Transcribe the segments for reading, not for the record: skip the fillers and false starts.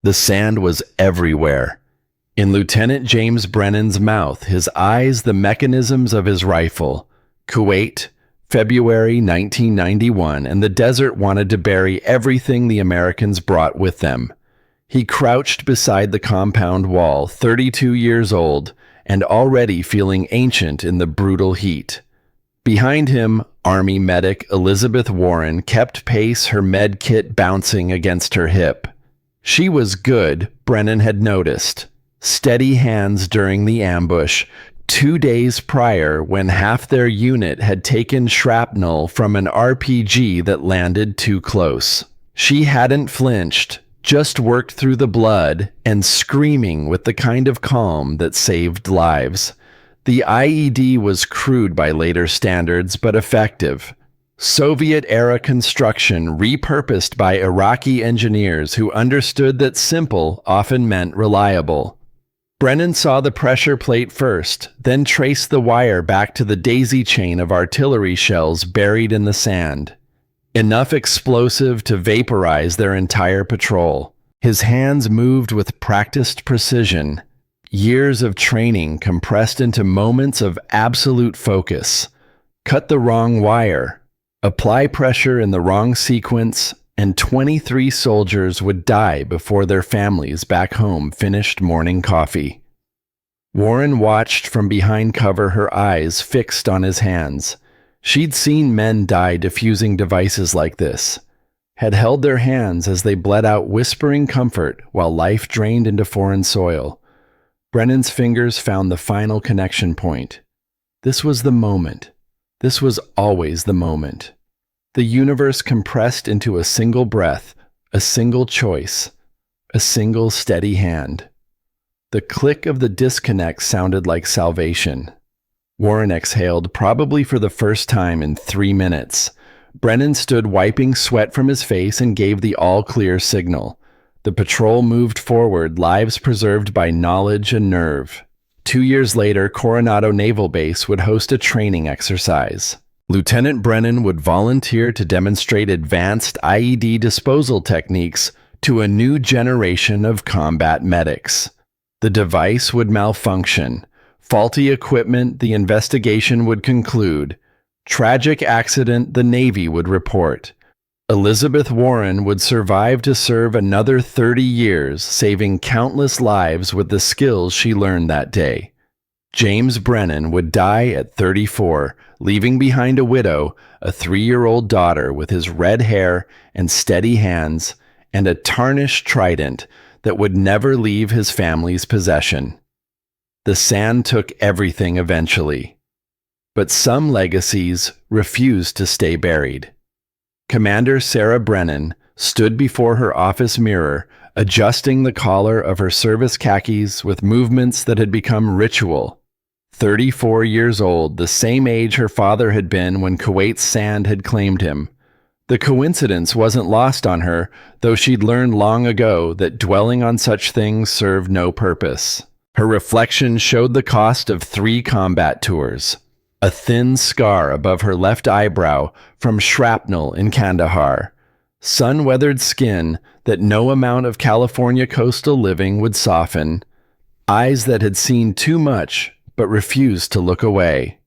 The sand was everywhere. In Lieutenant James Brennan's mouth, his eyes the mechanisms of his rifle. Kuwait, February 1991, and the desert wanted to bury everything the Americans brought with them. He crouched beside the compound wall, 32 years old, and already feeling ancient in the brutal heat. Behind him, Army medic Elizabeth Warren kept pace, her med kit bouncing against her hip. She was good, Brennan had noticed. Steady hands during the ambush, 2 days prior when half their unit had taken shrapnel from an RPG that landed too close. She hadn't flinched, just worked through the blood and screaming with the kind of calm that saved lives. The IED was crude by later standards, but effective. Soviet-era construction repurposed by Iraqi engineers who understood that simple often meant reliable. Brennan saw the pressure plate first, then traced the wire back to the daisy chain of artillery shells buried in the sand. Enough explosive to vaporize their entire patrol. His hands moved with practiced precision. Years of training compressed into moments of absolute focus. Cut the wrong wire. Apply pressure in the wrong sequence, and 23 soldiers would die before their families back home finished morning coffee. Warren watched from behind cover, her eyes fixed on his hands. She'd seen men die defusing devices like this, had held their hands as they bled out whispering comfort while life drained into foreign soil. Brennan's fingers found the final connection point. This was the moment. This was always the moment. The universe compressed into a single breath, a single choice, a single steady hand. The click of the disconnect sounded like salvation. Warren exhaled, probably for the first time in 3 minutes. Brennan stood wiping sweat from his face and gave the all-clear signal. The patrol moved forward, lives preserved by knowledge and nerve. 2 years later, Coronado Naval Base would host a training exercise. Lieutenant Brennan would volunteer to demonstrate advanced IED disposal techniques to a new generation of combat medics. The device would malfunction. Faulty equipment, the investigation would conclude. Tragic accident, the Navy would report. Elizabeth Warren would survive to serve another 30 years, saving countless lives with the skills she learned that day. James Brennan would die at 34, leaving behind a widow, a 3-year-old daughter with his red hair and steady hands, and a tarnished trident that would never leave his family's possession. The sand took everything eventually. But some legacies refused to stay buried. Commander Sarah Brennan stood before her office mirror, adjusting the collar of her service khakis with movements that had become ritual. 34 years old, the same age her father had been when Kuwait's sand had claimed him. The coincidence wasn't lost on her, though she'd learned long ago that dwelling on such things served no purpose. Her reflection showed the cost of 3 combat tours. A thin scar above her left eyebrow from shrapnel in Kandahar. Sun-weathered skin that no amount of California coastal living would soften. Eyes that had seen too much but refused to look away.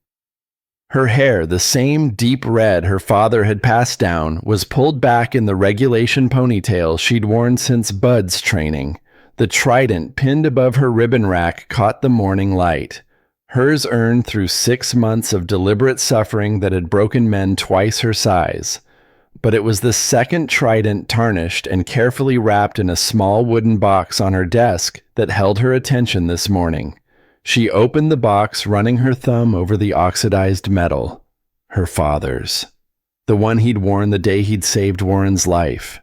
Her hair, the same deep red her father had passed down, was pulled back in the regulation ponytail she'd worn since Bud's training. The trident pinned above her ribbon rack caught the morning light. Hers earned through 6 months of deliberate suffering that had broken men twice her size. But it was the second trident, tarnished and carefully wrapped in a small wooden box on her desk, that held her attention this morning. She opened the box, running her thumb over the oxidized metal. Her father's. The one he'd worn the day he'd saved Warren's life.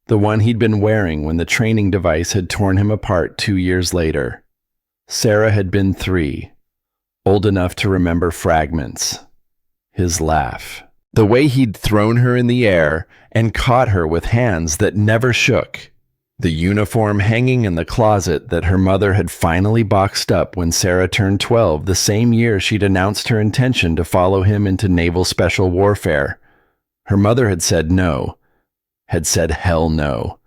The one he'd been wearing when the training device had torn him apart 2 years later. Sarah had been 3. Old enough to remember fragments. His laugh. The way he'd thrown her in the air and caught her with hands that never shook. The uniform hanging in the closet that her mother had finally boxed up when Sarah turned 12, the same year she'd announced her intention to follow him into naval special warfare. Her mother had said no. Had said hell no.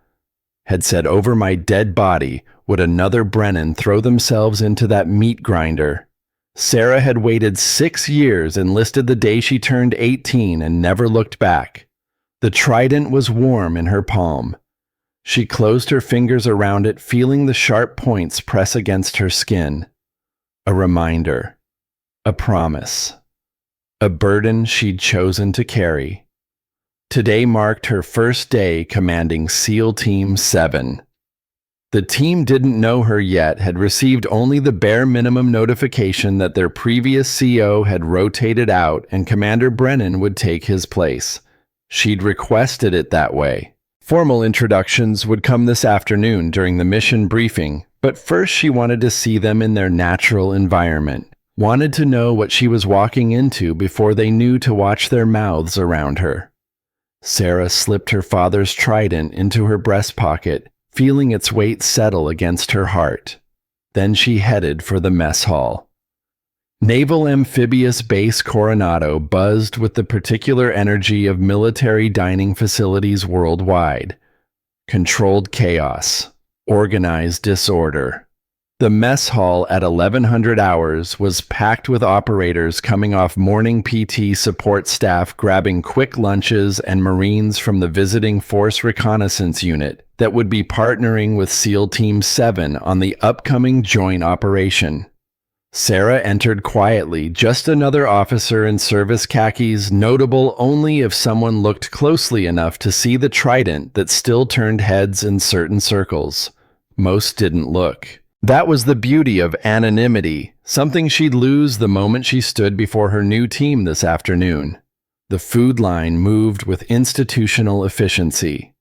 had said, "Over my dead body would another Brennan throw themselves into that meat grinder." Sarah had waited 6 years, enlisted the day she turned 18, and never looked back. The trident was warm in her palm. She closed her fingers around it, feeling the sharp points press against her skin. A reminder. A promise. A burden she'd chosen to carry. Today marked her first day commanding SEAL Team 7. The team didn't know her yet, had received only the bare minimum notification that their previous CO had rotated out and Commander Brennan would take his place. She'd requested it that way. Formal introductions would come this afternoon during the mission briefing, but first she wanted to see them in their natural environment, wanted to know what she was walking into before they knew to watch their mouths around her. Sarah slipped her father's trident into her breast pocket, feeling its weight settle against her heart. Then she headed for the mess hall. Naval Amphibious Base Coronado buzzed with the particular energy of military dining facilities worldwide. Controlled chaos. Organized disorder. The mess hall at 1100 hours was packed with operators coming off morning PT, support staff grabbing quick lunches, and Marines from the Visiting Force Reconnaissance Unit that would be partnering with SEAL Team 7 on the upcoming joint operation. Sarah entered quietly, just another officer in service khakis, notable only if someone looked closely enough to see the trident that still turned heads in certain circles. Most didn't look. That was the beauty of anonymity, something she'd lose the moment she stood before her new team this afternoon. The food line moved with institutional efficiency.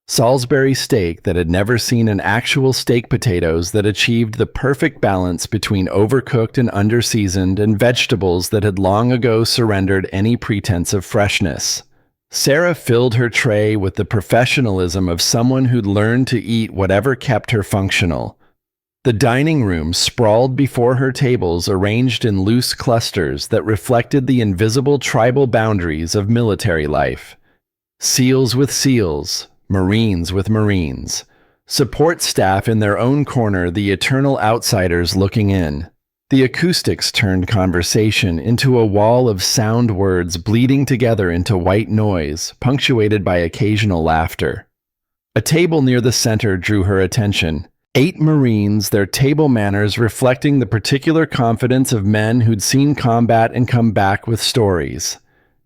Salisbury steak that had never seen an actual steak, potatoes that achieved the perfect balance between overcooked and underseasoned, and vegetables that had long ago surrendered any pretense of freshness. Sarah filled her tray with the professionalism of someone who'd learned to eat whatever kept her functional. The dining room sprawled before her, tables arranged in loose clusters that reflected the invisible tribal boundaries of military life. SEALs with SEALs, Marines with Marines, support staff in their own corner, the eternal outsiders looking in. The acoustics turned conversation into a wall of sound words bleeding together into white noise, punctuated by occasional laughter. A table near the center drew her attention. 8 Marines, their table manners reflecting the particular confidence of men who'd seen combat and come back with stories.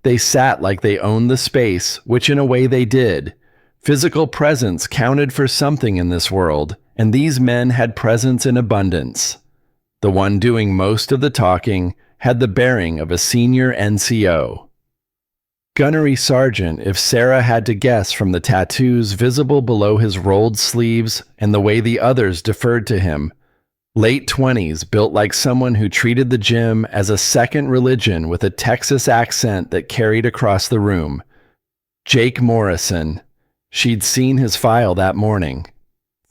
They sat like they owned the space, which in a way they did. Physical presence counted for something in this world, and these men had presence in abundance. The one doing most of the talking had the bearing of a senior NCO. Gunnery sergeant, if Sarah had to guess from the tattoos visible below his rolled sleeves and the way the others deferred to him. Late 20s, built like someone who treated the gym as a second religion, with a Texas accent that carried across the room. Jake Morrison. She'd seen his file that morning.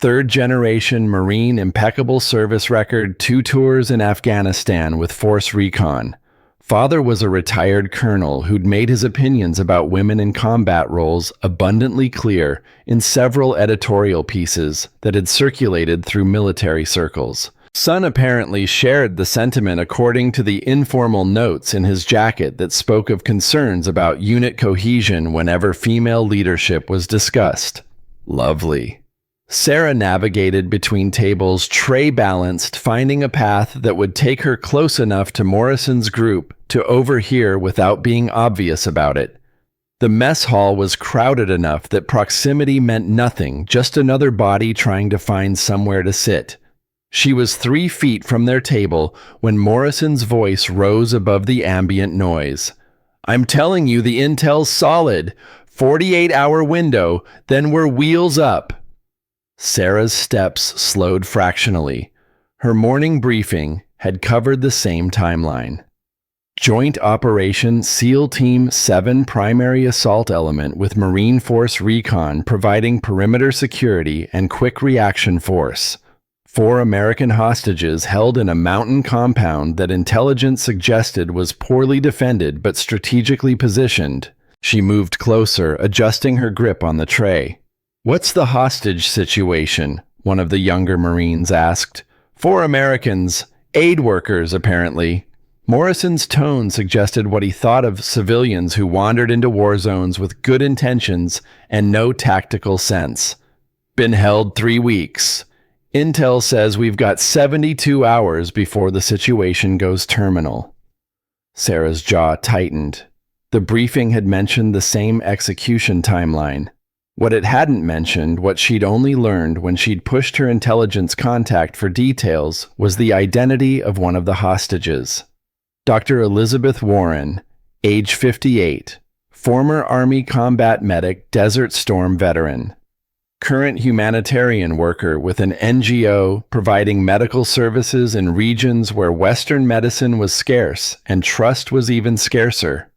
3rd-generation Marine, impeccable service record, 2 tours in Afghanistan with Force Recon. Father was a retired colonel who'd made his opinions about women in combat roles abundantly clear in several editorial pieces that had circulated through military circles. Son apparently shared the sentiment, according to the informal notes in his jacket that spoke of concerns about unit cohesion whenever female leadership was discussed. Lovely. Sarah navigated between tables, tray balanced, finding a path that would take her close enough to Morrison's group to overhear without being obvious about it. The mess hall was crowded enough that proximity meant nothing, just another body trying to find somewhere to sit. She was 3 feet from their table when Morrison's voice rose above the ambient noise. "I'm telling you, the intel's solid. 48-hour window, then we're wheels up." Sarah's steps slowed fractionally. Her morning briefing had covered the same timeline. Joint Operation SEAL Team 7 primary assault element with Marine Force Recon providing perimeter security and quick reaction force. 4 American hostages held in a mountain compound that intelligence suggested was poorly defended but strategically positioned. She moved closer, adjusting her grip on the tray. "What's the hostage situation?" one of the younger Marines asked. "4 Americans, aid workers, apparently." Morrison's tone suggested what he thought of civilians who wandered into war zones with good intentions and no tactical sense. "Been held 3 weeks. Intel says we've got 72 hours before the situation goes terminal." Sarah's jaw tightened. The briefing had mentioned the same execution timeline. What it hadn't mentioned, what she'd only learned when she'd pushed her intelligence contact for details, was the identity of one of the hostages. Dr. Elizabeth Warren, age 58, former Army combat medic, Desert Storm veteran. Current humanitarian worker with an NGO providing medical services in regions where Western medicine was scarce and trust was even scarcer.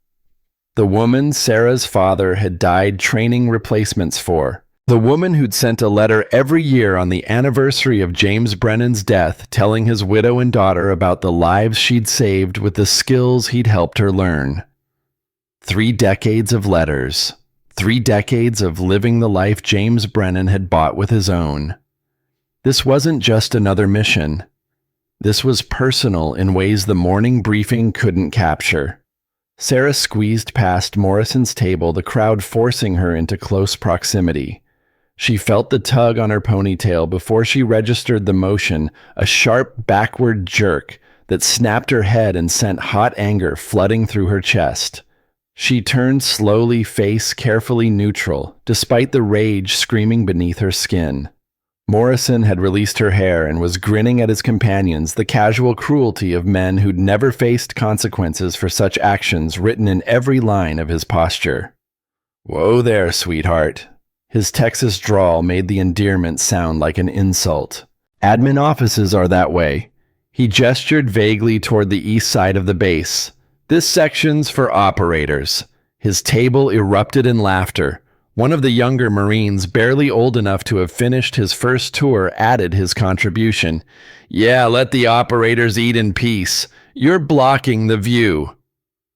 The woman Sarah's father had died training replacements for. The woman who'd sent a letter every year on the anniversary of James Brennan's death telling his widow and daughter about the lives she'd saved with the skills he'd helped her learn. 3 decades of letters. 3 decades of living the life James Brennan had bought with his own. This wasn't just another mission. This was personal in ways the morning briefing couldn't capture. Sarah squeezed past Morrison's table, the crowd forcing her into close proximity. She felt the tug on her ponytail before she registered the motion, a sharp backward jerk that snapped her head and sent hot anger flooding through her chest. She turned slowly, face carefully neutral, despite the rage screaming beneath her skin. Morrison had released her hair and was grinning at his companions, the casual cruelty of men who'd never faced consequences for such actions written in every line of his posture. "Whoa there, sweetheart." His Texas drawl made the endearment sound like an insult. "Admin offices are that way." He gestured vaguely toward the east side of the base. "This section's for operators." His table erupted in laughter. One of the younger Marines, barely old enough to have finished his first tour, added his contribution. "Yeah, let the operators eat in peace. You're blocking the view."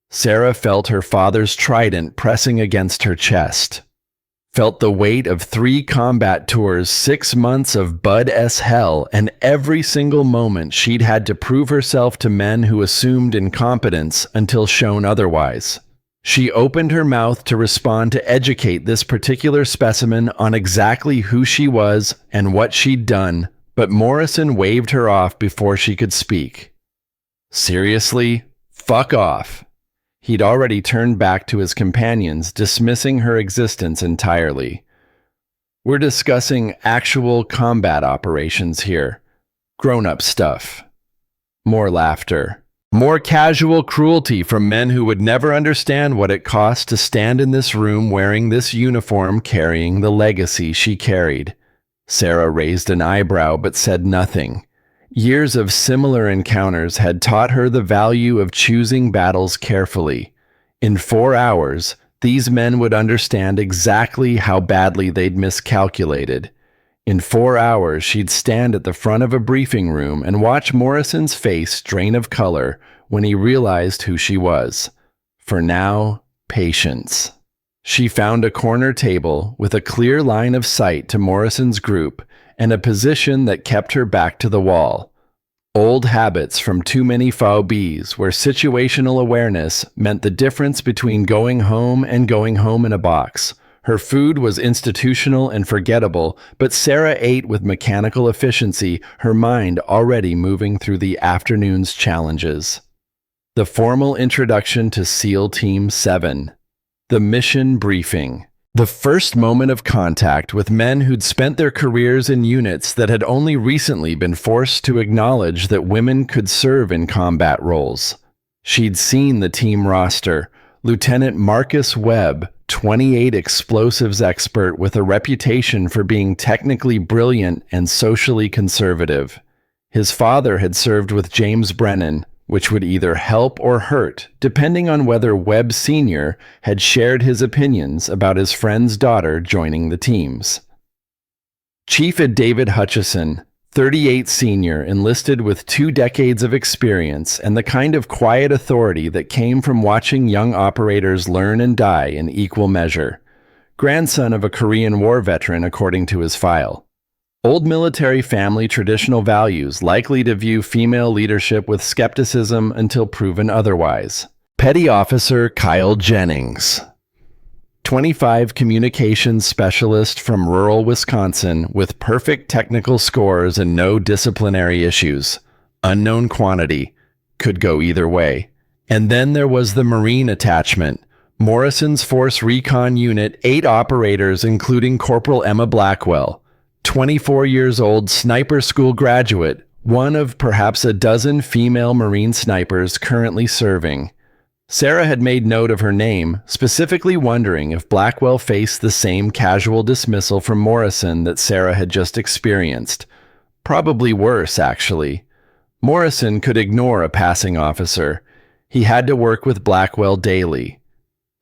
Sarah felt her father's trident pressing against her chest. Felt the weight of 3 combat tours, 6 months of Bud-S hell, and every single moment she'd had to prove herself to men who assumed incompetence until shown otherwise. She opened her mouth to respond to educate this particular specimen on exactly who she was and what she'd done, but Morrison waved her off before she could speak. "Seriously? Fuck off." He'd already turned back to his companions, dismissing her existence entirely. "We're discussing actual combat operations here. Grown-up stuff." More laughter. More casual cruelty from men who would never understand what it cost to stand in this room wearing this uniform, carrying the legacy she carried. Sarah raised an eyebrow but said nothing. Years of similar encounters had taught her the value of choosing battles carefully. In 4 hours, these men would understand exactly how badly they'd miscalculated. In 4 hours, she'd stand at the front of a briefing room and watch Morrison's face drain of color when he realized who she was. For now, patience. She found a corner table with a clear line of sight to Morrison's group and a position that kept her back to the wall. Old habits from too many phobies, where situational awareness meant the difference between going home and going home in a box. Her food was institutional and forgettable, but Sarah ate with mechanical efficiency, her mind already moving through the afternoon's challenges. The formal introduction to SEAL Team 7. The mission briefing. The first moment of contact with men who'd spent their careers in units that had only recently been forced to acknowledge that women could serve in combat roles. She'd seen the team roster. Lieutenant Marcus Webb, 28 explosives expert with a reputation for being technically brilliant and socially conservative. His father had served with James Brennan, which would either help or hurt, depending on whether Webb Sr. had shared his opinions about his friend's daughter joining the teams. Chief David Hutchison, 38 senior, enlisted with 2 decades of experience and the kind of quiet authority that came from watching young operators learn and die in equal measure. grandson of a Korean War veteran according to his file. Old military family traditional values likely to view female leadership with skepticism until proven otherwise. Petty Officer Kyle Jennings, 25 communications specialist from rural Wisconsin with perfect technical scores and no disciplinary issues. Unknown quantity. Could go either way. And then there was the Marine attachment. Morrison's Force Recon Unit, 8 operators including Corporal Emma Blackwell, 24 years old sniper school graduate, one of perhaps a dozen female Marine snipers currently serving. Sarah had made note of her name, specifically wondering if Blackwell faced the same casual dismissal from Morrison that Sarah had just experienced. Probably worse, actually. Morrison could ignore a passing officer. He had to work with Blackwell daily.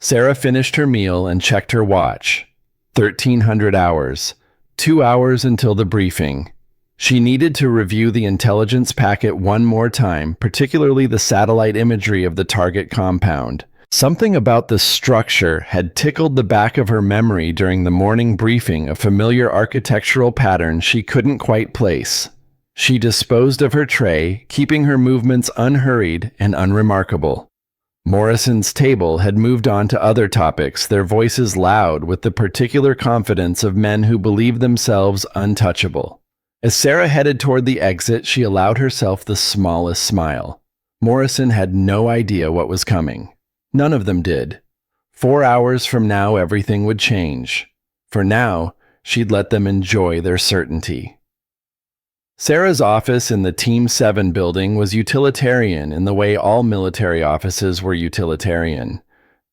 Sarah finished her meal and checked her watch. 1,300 hours. 2 hours until the briefing. She needed to review the intelligence packet one more time, particularly the satellite imagery of the target compound. Something about the structure had tickled the back of her memory during the morning briefing, a familiar architectural pattern she couldn't quite place. She disposed of her tray, keeping her movements unhurried and unremarkable. Morrison's table had moved on to other topics, their voices loud with the particular confidence of men who believe themselves untouchable. As Sarah headed toward the exit, she allowed herself the smallest smile. Morrison had no idea what was coming. None of them did. 4 hours from now, everything would change. For now, she'd let them enjoy their certainty. Sarah's office in the Team 7 building was utilitarian in the way all military offices were utilitarian.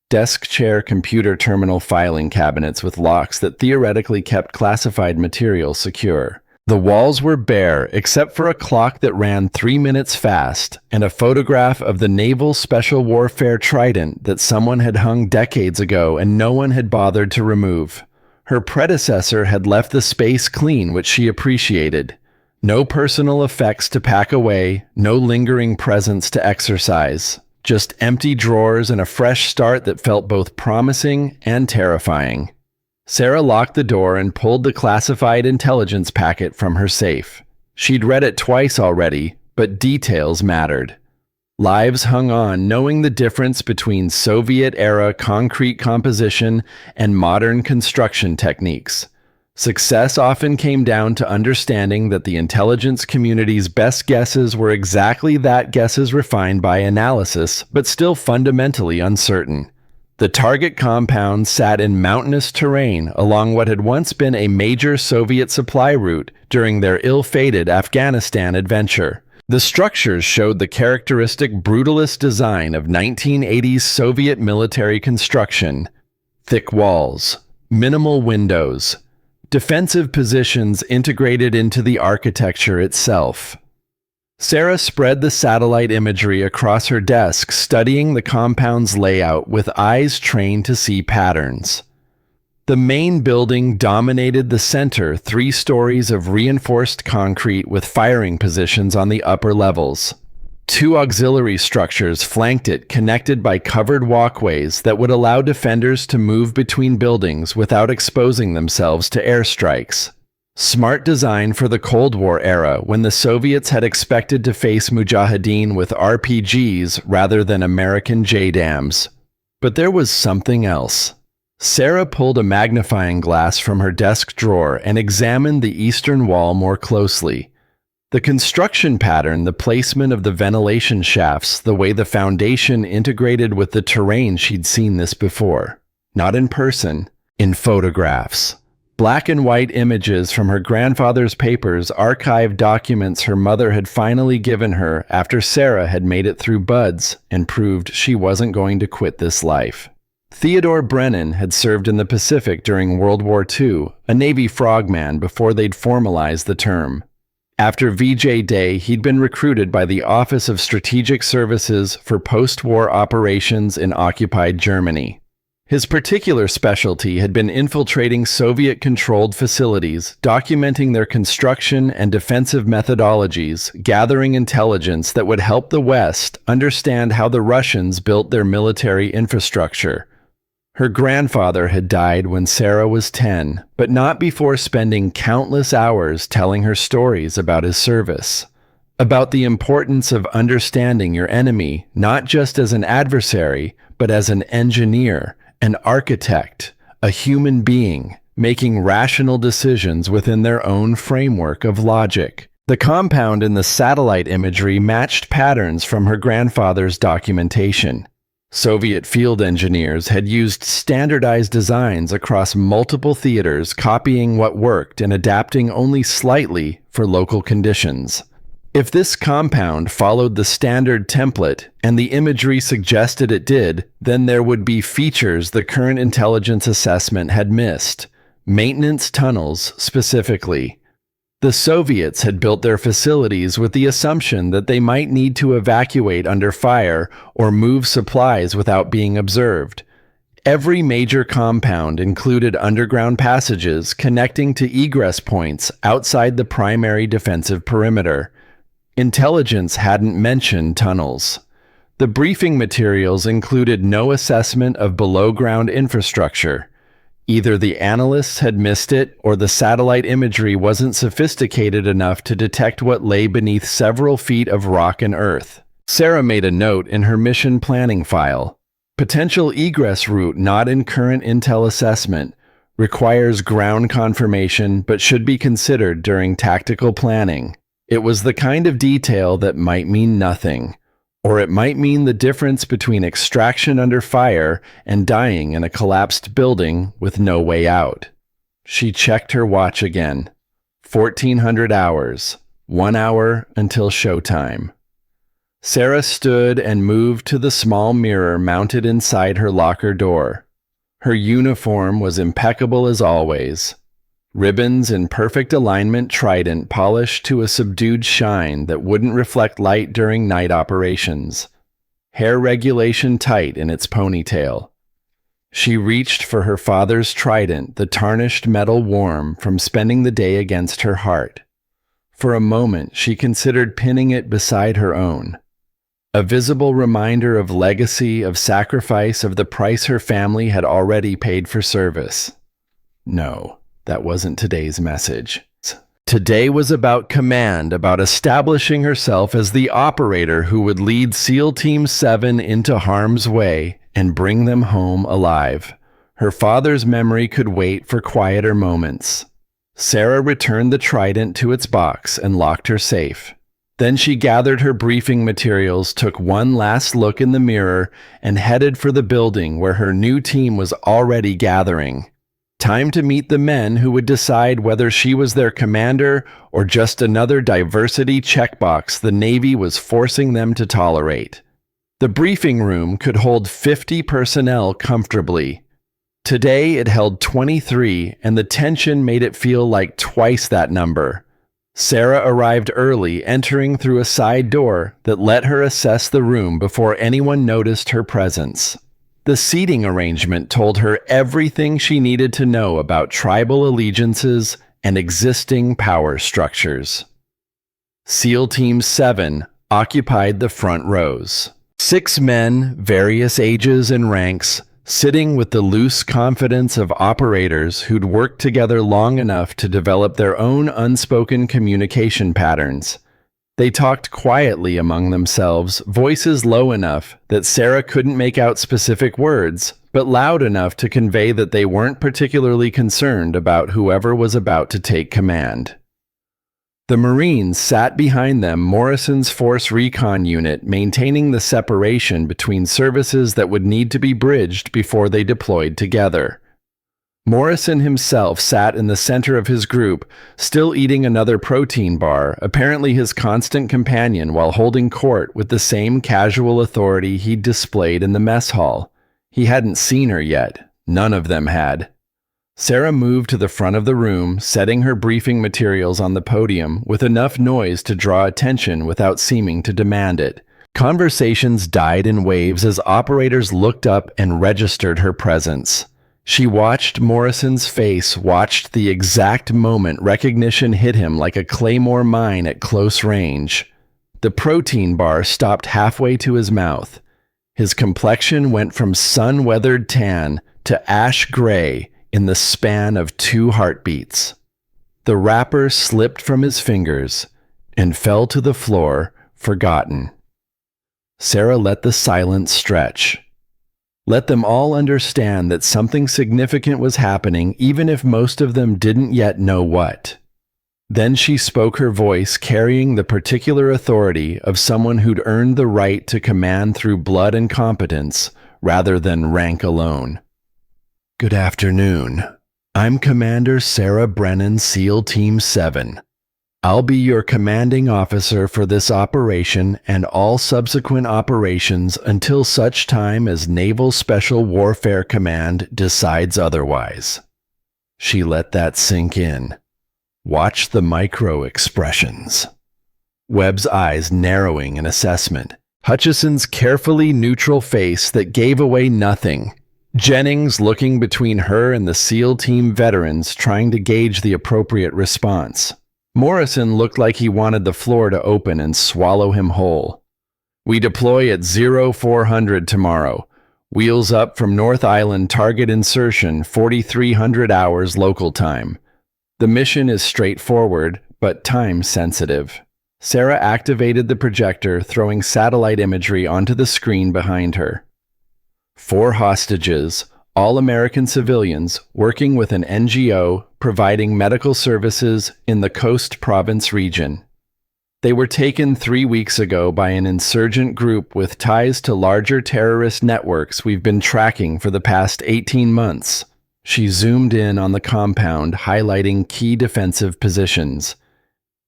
Desk chair computer terminal filing cabinets with locks that theoretically kept classified material secure. The walls were bare except for a clock that ran 3 minutes fast and a photograph of the Naval Special Warfare Trident that someone had hung decades ago and no one had bothered to remove. Her predecessor had left the space clean, which she appreciated. No personal effects to pack away, no lingering presence to exercise. Just empty drawers and a fresh start that felt both promising and terrifying. Sarah locked the door and pulled the classified intelligence packet from her safe. She'd read it twice already, but details mattered. Lives hung on knowing the difference between Soviet-era concrete composition and modern construction techniques. Success often came down to understanding that the intelligence community's best guesses were exactly that, guesses refined by analysis, but still fundamentally uncertain. The target compound sat in mountainous terrain along what had once been a major Soviet supply route during their ill-fated Afghanistan adventure. The structures showed the characteristic brutalist design of 1980s Soviet military construction. Thick walls, minimal windows, defensive positions integrated into the architecture itself. Sarah spread the satellite imagery across her desk, studying the compound's layout with eyes trained to see patterns. The main building dominated the center, 3 stories of reinforced concrete with firing positions on the upper levels. 2 auxiliary structures flanked it, connected by covered walkways that would allow defenders to move between buildings without exposing themselves to airstrikes. Smart design for the Cold War era, when the Soviets had expected to face Mujahideen with RPGs rather than American JDAMs. But there was something else. Sarah pulled a magnifying glass from her desk drawer and examined the eastern wall more closely. The construction pattern, the placement of the ventilation shafts, the way the foundation integrated with the terrain, she'd seen this before. Not in person, in photographs. Black and white images from her grandfather's papers, archived documents her mother had finally given her after Sarah had made it through BUDS and proved she wasn't going to quit this life. Theodore Brennan had served in the Pacific during World War II, a Navy frogman before they'd formalized the term. After VJ Day, he'd been recruited by the Office of Strategic Services for post-war operations in occupied Germany. His particular specialty had been infiltrating Soviet-controlled facilities, documenting their construction and defensive methodologies, gathering intelligence that would help the West understand how the Russians built their military infrastructure. Her grandfather had died when Sarah was 10, but not before spending countless hours telling her stories about his service, about the importance of understanding your enemy not just as an adversary, but as an engineer, an architect, a human being, making rational decisions within their own framework of logic. The compound in the satellite imagery matched patterns from her grandfather's documentation. Soviet field engineers had used standardized designs across multiple theaters, copying what worked and adapting only slightly for local conditions. If this compound followed the standard template, and the imagery suggested it did, then there would be features the current intelligence assessment had missed. Maintenance tunnels, specifically. The Soviets had built their facilities with the assumption that they might need to evacuate under fire or move supplies without being observed. Every major compound included underground passages connecting to egress points outside the primary defensive perimeter. Intelligence hadn't mentioned tunnels. The briefing materials included no assessment of below-ground infrastructure. Either the analysts had missed it, or the satellite imagery wasn't sophisticated enough to detect what lay beneath several feet of rock and earth. Sarah made a note in her mission planning file. Potential egress route not in current intel assessment. Requires ground confirmation, but should be considered during tactical planning. It was the kind of detail that might mean nothing. Or it might mean the difference between extraction under fire and dying in a collapsed building with no way out. She checked her watch again. 1400 hours. 1 hour until showtime. Sarah stood and moved to the small mirror mounted inside her locker door. Her uniform was impeccable as always. Ribbons in perfect alignment trident polished to a subdued shine that wouldn't reflect light during night operations. Hair regulation tight in its ponytail. She reached for her father's trident, the tarnished metal warm from spending the day against her heart. For a moment, she considered pinning it beside her own. A visible reminder of legacy, of sacrifice, of the price her family had already paid for service. No. That wasn't today's message. Today was about command, about establishing herself as the operator who would lead SEAL Team 7 into harm's way and bring them home alive. Her father's memory could wait for quieter moments. Sarah returned the trident to its box and locked her safe. Then she gathered her briefing materials, took one last look in the mirror, and headed for the building where her new team was already gathering. Time to meet the men who would decide whether she was their commander or just another diversity checkbox the Navy was forcing them to tolerate. The briefing room could hold 50 personnel comfortably. Today it held 23, and the tension made it feel like twice that number. Sarah arrived early, entering through a side door that let her assess the room before anyone noticed her presence. The seating arrangement told her everything she needed to know about tribal allegiances and existing power structures. SEAL Team 7 occupied the front rows. 6 men, various ages and ranks, sitting with the loose confidence of operators who'd worked together long enough to develop their own unspoken communication patterns. They talked quietly among themselves, voices low enough that Sarah couldn't make out specific words, but loud enough to convey that they weren't particularly concerned about whoever was about to take command. The Marines sat behind them, Morrison's Force Recon Unit, maintaining the separation between services that would need to be bridged before they deployed together. Morrison himself sat in the center of his group, still eating another protein bar, apparently his constant companion while holding court with the same casual authority he'd displayed in the mess hall. He hadn't seen her yet. None of them had. Sarah moved to the front of the room, setting her briefing materials on the podium with enough noise to draw attention without seeming to demand it. Conversations died in waves as operators looked up and registered her presence. She watched Morrison's face, watched the exact moment recognition hit him like a claymore mine at close range. The protein bar stopped halfway to his mouth. His complexion went from sun-weathered tan to ash gray in the span of 2 heartbeats. The wrapper slipped from his fingers and fell to the floor, forgotten. Sarah let the silence stretch. Let them all understand that something significant was happening, even if most of them didn't yet know what. Then she spoke, her voice carrying the particular authority of someone who'd earned the right to command through blood and competence rather than rank alone. Good afternoon. I'm Commander Sarah Brennan, SEAL Team 7. I'll be your commanding officer for this operation and all subsequent operations until such time as Naval Special Warfare Command decides otherwise. She let that sink in. Watch the micro-expressions. Webb's eyes narrowing in assessment. Hutchison's carefully neutral face that gave away nothing. Jennings looking between her and the SEAL Team veterans, trying to gauge the appropriate response. Morrison looked like he wanted the floor to open and swallow him whole. We deploy at 0400 tomorrow. Wheels up from North Island, target insertion 4300 hours local time. The mission is straightforward, but time sensitive. Sarah activated the projector, throwing satellite imagery onto the screen behind her. 4 hostages, all American civilians, working with an NGO providing medical services in the Coast Province region. They were taken 3 weeks ago by an insurgent group with ties to larger terrorist networks we've been tracking for the past 18 months. She zoomed in on the compound, highlighting key defensive positions.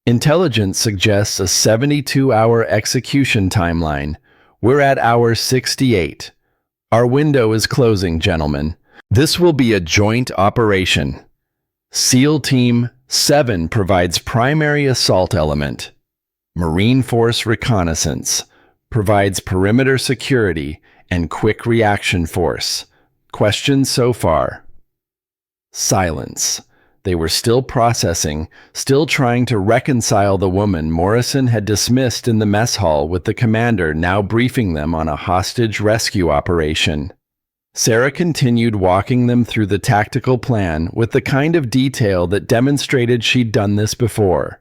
Intelligence suggests a 72-hour execution timeline. We're at hour 68. Our window is closing, gentlemen. This will be a joint operation. SEAL Team 7 provides primary assault element. Marine Force reconnaissance provides perimeter security and quick reaction force. Questions so far? Silence. They were still processing, still trying to reconcile the woman Morrison had dismissed in the mess hall with the commander now briefing them on a hostage rescue operation. Sarah continued walking them through the tactical plan with the kind of detail that demonstrated she'd done this before.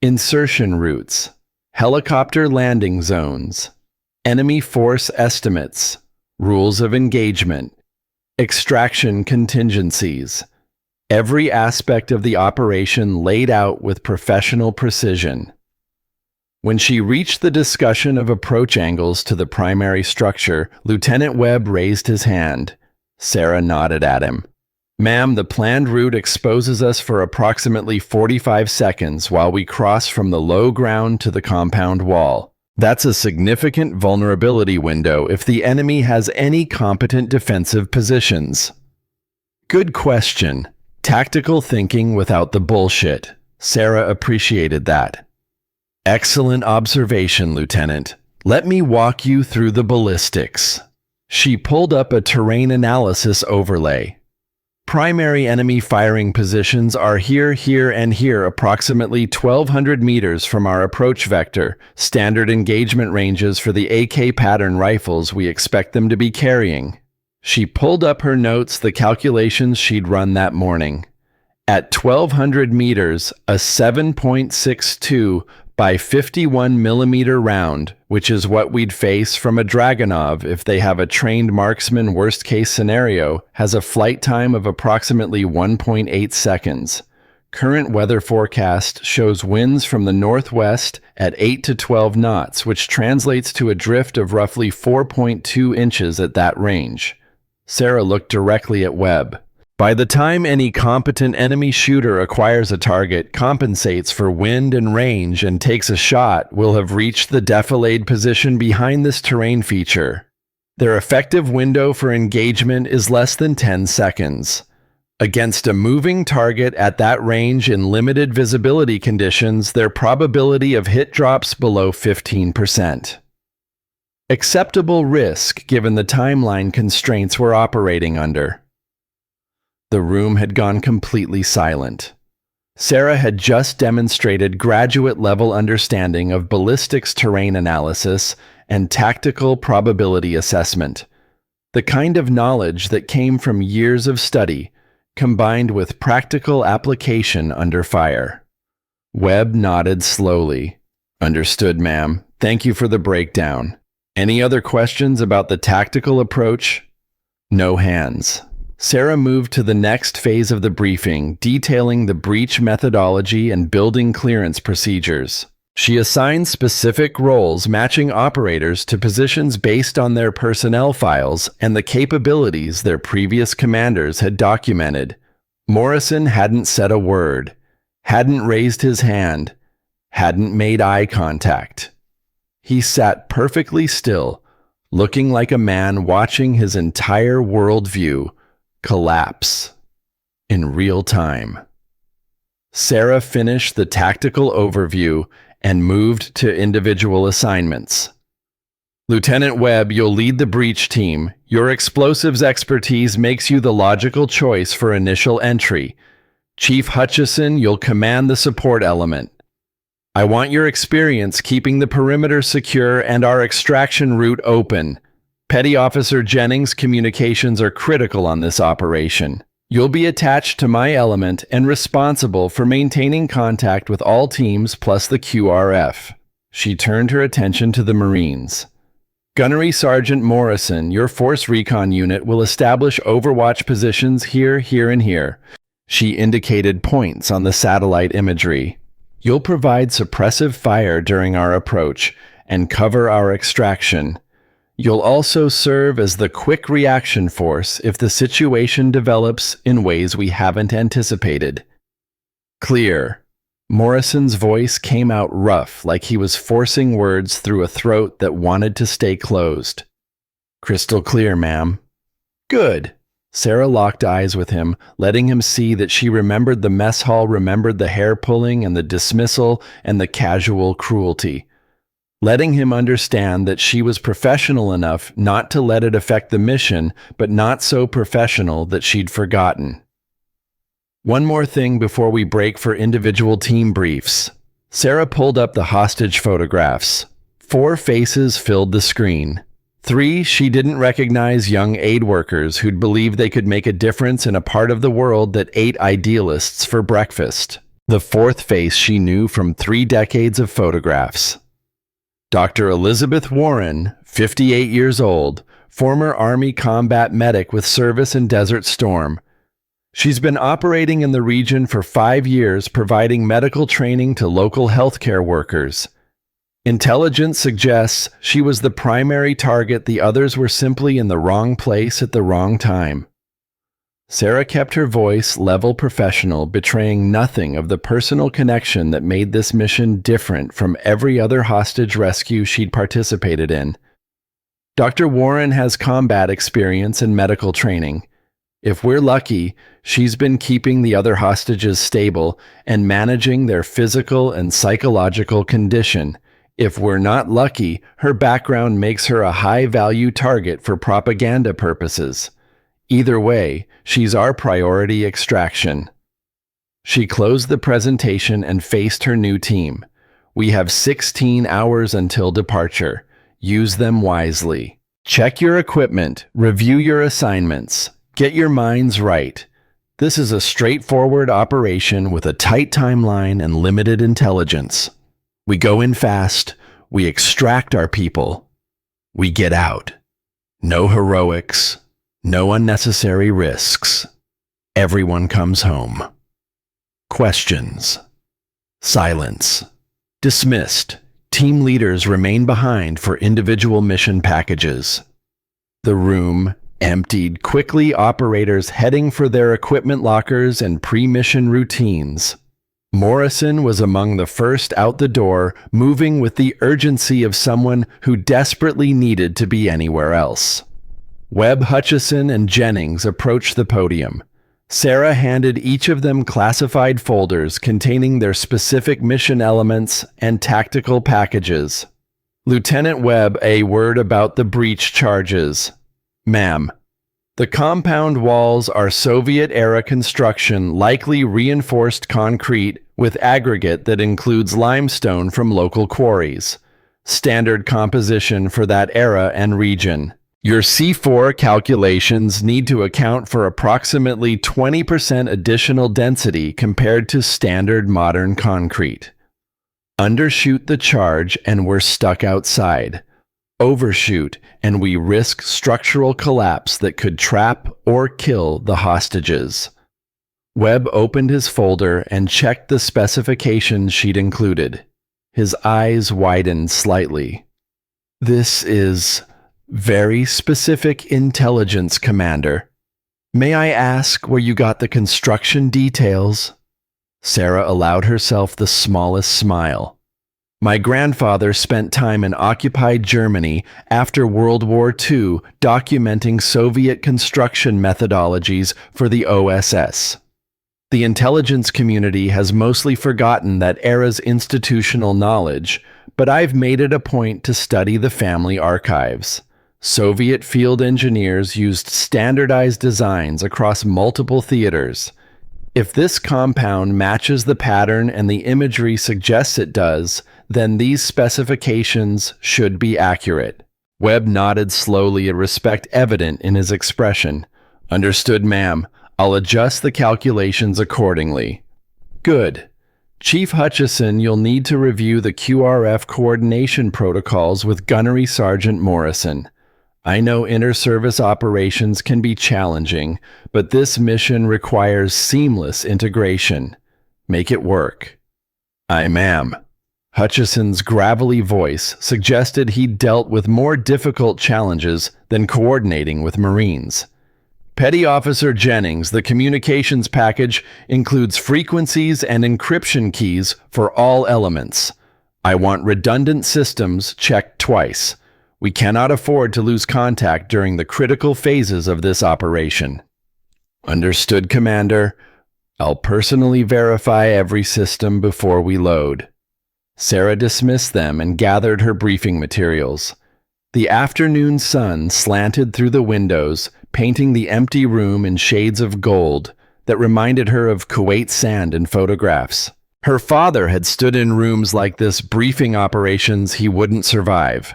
Insertion routes, helicopter landing zones, enemy force estimates, rules of engagement, extraction contingencies. Every aspect of the operation laid out with professional precision. When she reached the discussion of approach angles to the primary structure, Lieutenant Webb raised his hand. Sarah nodded at him. Ma'am, the planned route exposes us for approximately 45 seconds while we cross from the low ground to the compound wall. That's a significant vulnerability window if the enemy has any competent defensive positions. Good question. Tactical thinking without the bullshit. Sarah appreciated that. Excellent observation, Lieutenant. Let me walk you through the ballistics. She pulled up a terrain analysis overlay. Primary enemy firing positions are here, here, and here, approximately 1,200 meters from our approach vector. Standard engagement ranges for the AK pattern rifles we expect them to be carrying. She pulled up her notes, the calculations she'd run that morning. At 1,200 meters, a 7.62 by 51 millimeter round, which is what we'd face from a Dragunov if they have a trained marksman worst-case scenario, has a flight time of approximately 1.8 seconds. Current weather forecast shows winds from the northwest at 8 to 12 knots, which translates to a drift of roughly 4.2 inches at that range. Sarah looked directly at Webb. By the time any competent enemy shooter acquires a target, compensates for wind and range, and takes a shot, we'll have reached the defilade position behind this terrain feature. Their effective window for engagement is less than 10 seconds. Against a moving target at that range in limited visibility conditions, their probability of hit drops below 15%. Acceptable risk given the timeline constraints we're operating under. The room had gone completely silent. Sarah had just demonstrated graduate-level understanding of ballistics terrain analysis, and tactical probability assessment. The kind of knowledge that came from years of study, combined with practical application under fire. Webb nodded slowly. Understood, ma'am. Thank you for the breakdown. Any other questions about the tactical approach? No hands. Sarah moved to the next phase of the briefing, detailing the breach methodology and building clearance procedures. She assigned specific roles matching operators to positions based on their personnel files and the capabilities their previous commanders had documented. Morrison hadn't said a word, hadn't raised his hand, hadn't made eye contact. He sat perfectly still, looking like a man watching his entire worldview collapse in real time. Sarah finished the tactical overview and moved to individual assignments. Lieutenant Webb, you'll lead the breach team. Your explosives expertise makes you the logical choice for initial entry. Chief Hutchison, you'll command the support element. I want your experience keeping the perimeter secure and our extraction route open. Petty Officer Jennings, communications are critical on this operation. You'll be attached to my element and responsible for maintaining contact with all teams plus the QRF. She turned her attention to the Marines. Gunnery Sergeant Morrison, your Force Recon unit will establish overwatch positions here, here, and here. She indicated points on the satellite imagery. You'll provide suppressive fire during our approach and cover our extraction. You'll also serve as the quick reaction force if the situation develops in ways we haven't anticipated. Clear. Morrison's voice came out rough, like he was forcing words through a throat that wanted to stay closed. Crystal clear, ma'am. Good. Sarah locked eyes with him, letting him see that she remembered the mess hall, remembered the hair pulling and the dismissal and the casual cruelty. Letting him understand that she was professional enough not to let it affect the mission, but not so professional that she'd forgotten. One more thing before we break for individual team briefs. Sarah pulled up the hostage photographs. 4 faces filled the screen. 3, she didn't recognize young aid workers who'd believed they could make a difference in a part of the world that ate idealists for breakfast. The 4th face she knew from 3 decades of photographs. Dr. Elizabeth Warren, 58 years old, former Army combat medic with service in Desert Storm. She's been operating in the region for 5 years, providing medical training to local healthcare workers. Intelligence suggests she was the primary target, the others were simply in the wrong place at the wrong time. Sarah kept her voice level professional, betraying nothing of the personal connection that made this mission different from every other hostage rescue she'd participated in. Dr. Warren has combat experience and medical training. If we're lucky, she's been keeping the other hostages stable and managing their physical and psychological condition. If we're not lucky, her background makes her a high-value target for propaganda purposes. Either way, she's our priority extraction. She closed the presentation and faced her new team. We have 16 hours until departure. Use them wisely. Check your equipment, review your assignments, get your minds right. This is a straightforward operation with a tight timeline and limited intelligence. We go in fast, we extract our people, we get out. No heroics. No unnecessary risks. Everyone comes home. Questions. Silence. Dismissed. Team leaders remain behind for individual mission packages. The room emptied, quickly, operators heading for their equipment lockers and pre-mission routines. Morrison was among the first out the door, moving with the urgency of someone who desperately needed to be anywhere else. Webb, Hutchison, and Jennings approached the podium. Sarah handed each of them classified folders containing their specific mission elements and tactical packages. Lieutenant Webb, a word about the breach charges. Ma'am, the compound walls are Soviet-era construction, likely reinforced concrete with aggregate that includes limestone from local quarries. standard composition for that era and region. Your C4 calculations need to account for approximately 20% additional density compared to standard modern concrete. Undershoot the charge and we're stuck outside. Overshoot and we risk structural collapse that could trap or kill the hostages. Webb opened his folder and checked the specifications she'd included. His eyes widened slightly. This is very specific intelligence, Commander. May I ask where you got the construction details? Sarah allowed herself the smallest smile. My grandfather spent time in occupied Germany after World War II documenting Soviet construction methodologies for the OSS. The intelligence community has mostly forgotten that era's institutional knowledge, but I've made it a point to study the family archives. Soviet field engineers used standardized designs across multiple theaters. If this compound matches the pattern and the imagery suggests it does, then these specifications should be accurate. Webb nodded slowly, a respect evident in his expression. Understood, ma'am. I'll adjust the calculations accordingly. Good. Chief Hutchison, you'll need to review the QRF coordination protocols with Gunnery Sergeant Morrison. I know inter-service operations can be challenging, but this mission requires seamless integration. Make it work. Aye, ma'am. Hutchison's gravelly voice suggested he'd dealt with more difficult challenges than coordinating with Marines. Petty Officer Jennings, the communications package includes frequencies and encryption keys for all elements. I want redundant systems checked twice. We cannot afford to lose contact during the critical phases of this operation. Understood, Commander. I'll personally verify every system before we load. Sarah dismissed them and gathered her briefing materials. The afternoon sun slanted through the windows, painting the empty room in shades of gold that reminded her of Kuwait sand in photographs. Her father had stood in rooms like this briefing operations he wouldn't survive,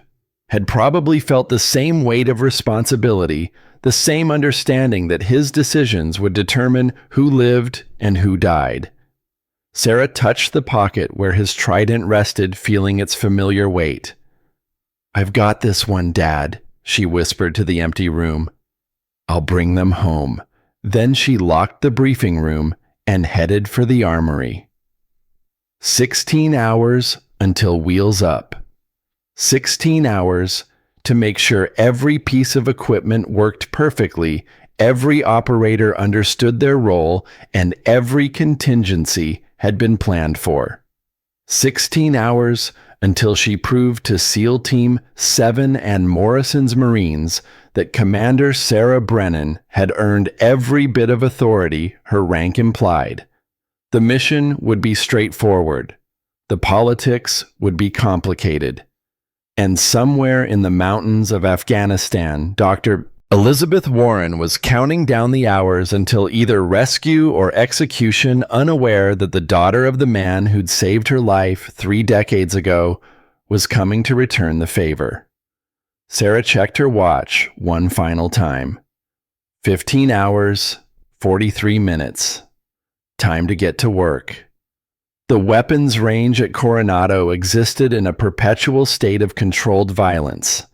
had probably felt the same weight of responsibility, the same understanding that his decisions would determine who lived and who died. Sarah touched the pocket where his trident rested, feeling its familiar weight. I've got this one, Dad, she whispered to the empty room. I'll bring them home. Then she locked the briefing room and headed for the armory. 16 hours until wheels up. 16 hours to make sure every piece of equipment worked perfectly, every operator understood their role, and every contingency had been planned for. 16 hours until she proved to SEAL Team 7 and Morrison's Marines that Commander Sarah Brennan had earned every bit of authority her rank implied. The mission would be straightforward. The politics would be complicated. And somewhere in the mountains of Afghanistan, Dr. Elizabeth Warren was counting down the hours until either rescue or execution, unaware that the daughter of the man who'd saved her life 3 decades ago was coming to return the favor. Sarah checked her watch one final time. 15 hours, 43 minutes. Time to get to work. The weapons range at Coronado existed in a perpetual state of controlled violence.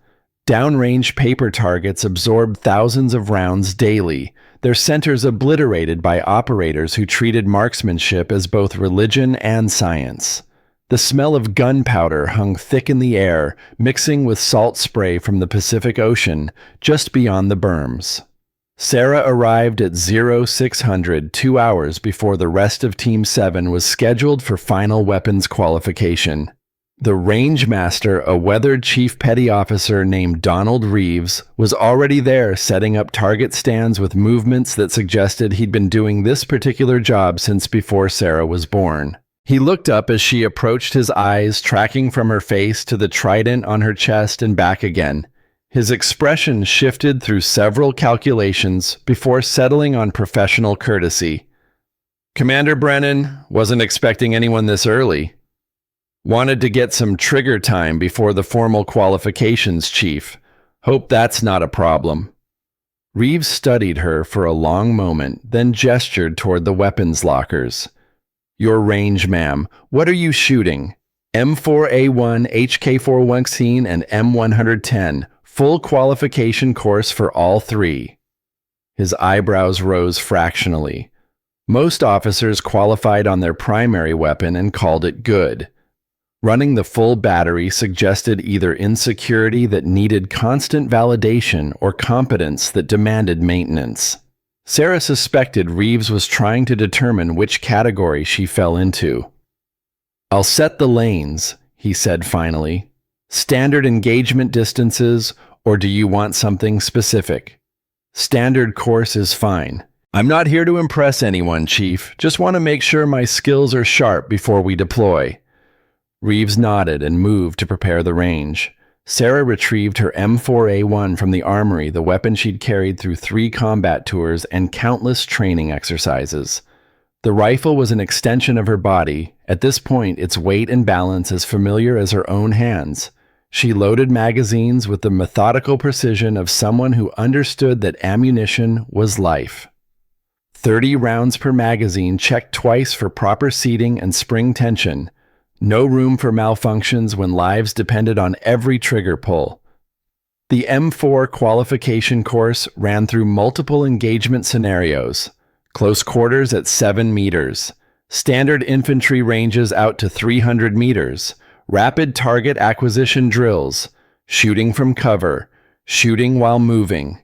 Downrange paper targets absorbed thousands of rounds daily, their centers obliterated by operators who treated marksmanship as both religion and science. The smell of gunpowder hung thick in the air, mixing with salt spray from the Pacific Ocean just beyond the berms. Sarah arrived at 0600 2 hours before the rest of Team 7 was scheduled for final weapons qualification. The range master, a weathered chief petty officer named Donald Reeves, was already there setting up target stands with movements that suggested he'd been doing this particular job since before Sarah was born. He looked up as she approached, his eyes tracking from her face to the trident on her chest and back again. His expression shifted through several calculations before settling on professional courtesy. Commander Brennan, wasn't expecting anyone this early. Wanted to get some trigger time before the formal qualifications, Chief. Hope that's not a problem. Reeves studied her for a long moment, then gestured toward the weapons lockers. Your range, ma'am. What are you shooting? M4A1, HK416, and M110. Full qualification course for all three. His eyebrows rose fractionally. Most officers qualified on their primary weapon and called it good. Running the full battery suggested either insecurity that needed constant validation or competence that demanded maintenance. Sarah suspected Reeves was trying to determine which category she fell into. I'll set the lanes, he said finally. Standard engagement distances, or do you want something specific? Standard course is fine. I'm not here to impress anyone, Chief. Just want to make sure my skills are sharp before we deploy. Reeves nodded and moved to prepare the range. Sarah retrieved her M4A1 from the armory, the weapon she'd carried through 3 combat tours and countless training exercises. The rifle was an extension of her body, at this point its weight and balance as familiar as her own hands. She loaded magazines with the methodical precision of someone who understood that ammunition was life. 30 rounds per magazine, checked twice for proper seating and spring tension. No room for malfunctions when lives depended on every trigger pull. The M4 qualification course ran through multiple engagement scenarios. Close quarters at 7 meters. Standard infantry ranges out to 300 meters. Rapid target acquisition drills. Shooting from cover. Shooting while moving.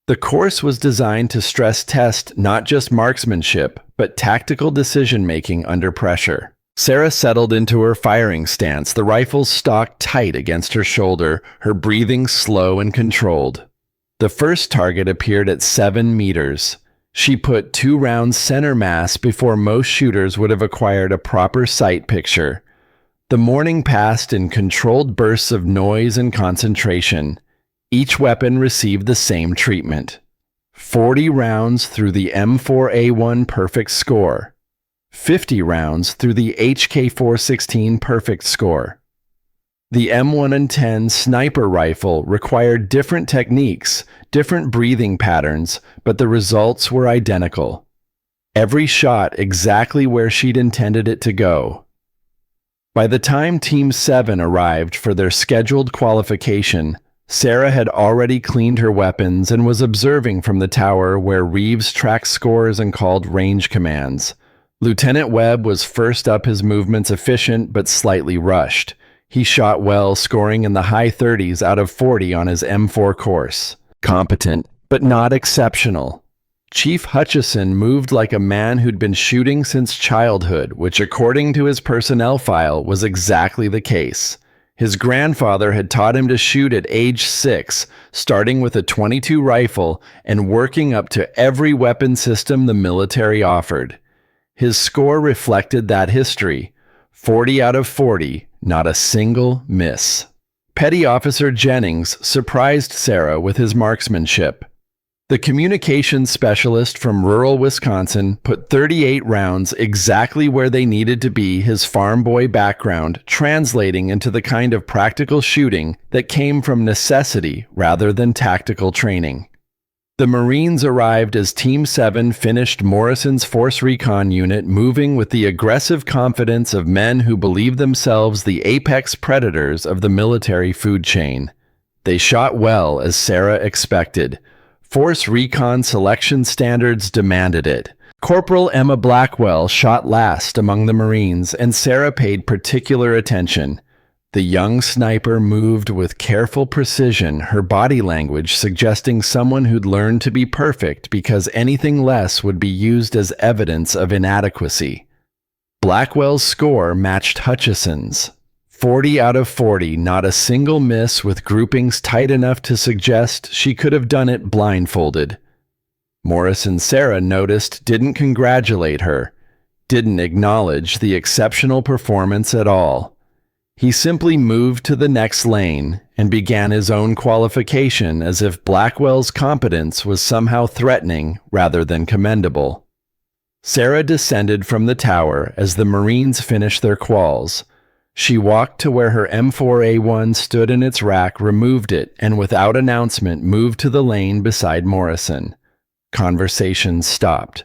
The course was designed to stress test not just marksmanship, but tactical decision-making under pressure. Sarah settled into her firing stance, the rifle stocked tight against her shoulder, her breathing slow and controlled. The first target appeared at 7 meters. She put 2 rounds center mass before most shooters would have acquired a proper sight picture. The morning passed in controlled bursts of noise and concentration. Each weapon received the same treatment. 40 rounds through the M4A1 perfect score. 50 rounds through the HK416 perfect score. The M110 sniper rifle required different techniques, different breathing patterns, but the results were identical. Every shot exactly where she'd intended it to go. By the time Team 7 arrived for their scheduled qualification, Sarah had already cleaned her weapons and was observing from the tower where Reeves tracked scores and called range commands. Lieutenant Webb was first up, his movements efficient but slightly rushed. He shot well, scoring in the high 30s out of 40 on his M4 course. Competent, but not exceptional. Chief Hutchison moved like a man who'd been shooting since childhood, which according to his personnel file was exactly the case. His grandfather had taught him to shoot at age 6, starting with a .22 rifle and working up to every weapon system the military offered. His score reflected that history. 40 out of 40, not a single miss. Petty Officer Jennings surprised Sarah with his marksmanship. The communications specialist from rural Wisconsin put 38 rounds exactly where they needed to be, his farm boy background translating into the kind of practical shooting that came from necessity rather than tactical training. The Marines arrived as Team 7 finished Morrison's Force Recon unit, moving with the aggressive confidence of men who believe themselves the apex predators of the military food chain. They shot well, as Sarah expected. Force Recon selection standards demanded it. Corporal Emma Blackwell shot last among the Marines, and Sarah paid particular attention. The young sniper moved with careful precision, her body language suggesting someone who'd learned to be perfect because anything less would be used as evidence of inadequacy. Blackwell's score matched Hutchison's. 40 out of 40, not a single miss, with groupings tight enough to suggest she could have done it blindfolded. Morris and Sarah noticed, didn't congratulate her, didn't acknowledge the exceptional performance at all. He simply moved to the next lane and began his own qualification as if Blackwell's competence was somehow threatening rather than commendable. Sarah descended from the tower as the Marines finished their quals. She walked to where her M4A1 stood in its rack, removed it, and without announcement moved to the lane beside Morrison. Conversations stopped.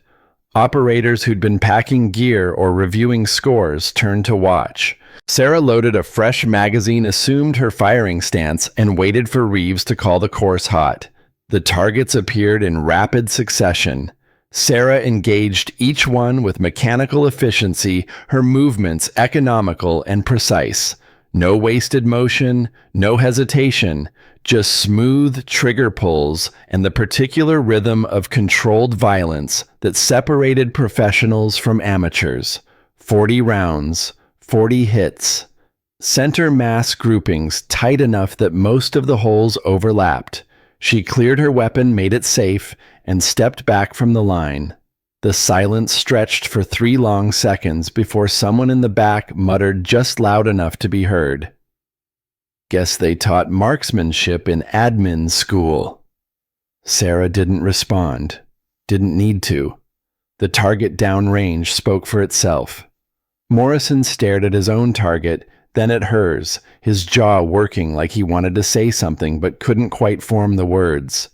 Operators who'd been packing gear or reviewing scores turned to watch. Sarah loaded a fresh magazine, assumed her firing stance, and waited for Reeves to call the course hot. The targets appeared in rapid succession. Sarah engaged each one with mechanical efficiency, her movements economical and precise. No wasted motion, no hesitation, just smooth trigger pulls and the particular rhythm of controlled violence that separated professionals from amateurs. 40 rounds, 40 hits. Center mass groupings tight enough that most of the holes overlapped. She cleared her weapon, made it safe, and stepped back from the line. The silence stretched for 3 long seconds before someone in the back muttered just loud enough to be heard. "Guess they taught marksmanship in admin school." Sarah didn't respond. Didn't need to. The target downrange spoke for itself. Morrison stared at his own target, then at hers, his jaw working like he wanted to say something but couldn't quite form the words.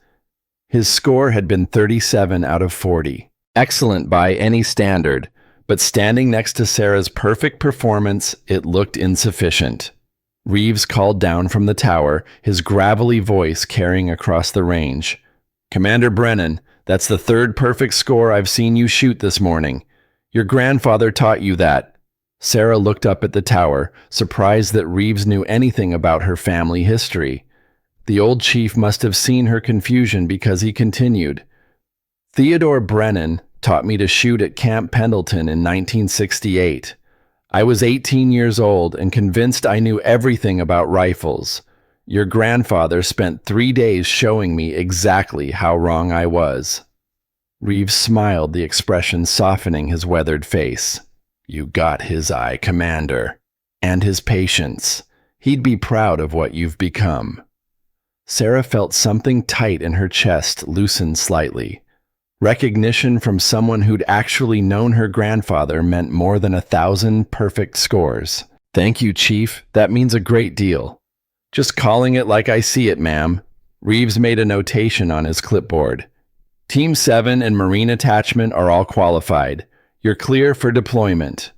His score had been 37 out of 40. Excellent by any standard, but standing next to Sarah's perfect performance, it looked insufficient. Reeves called down from the tower, his gravelly voice carrying across the range. "Commander Brennan, that's the 3rd perfect score I've seen you shoot this morning. Your grandfather taught you that." Sarah looked up at the tower, surprised that Reeves knew anything about her family history. The old chief must have seen her confusion because he continued. "Theodore Brennan taught me to shoot at Camp Pendleton in 1968. I was 18 years old and convinced I knew everything about rifles. Your grandfather spent 3 days showing me exactly how wrong I was." Reeves smiled, the expression softening his weathered face. "You got his eye, Commander. And his patience. He'd be proud of what you've become." Sarah felt something tight in her chest loosen slightly. Recognition from someone who'd actually known her grandfather meant more than 1,000 perfect scores. "Thank you, Chief. That means a great deal." "Just calling it like I see it, ma'am." Reeves made a notation on his clipboard. "Team 7 and Marine Attachment are all qualified. You're clear for deployment."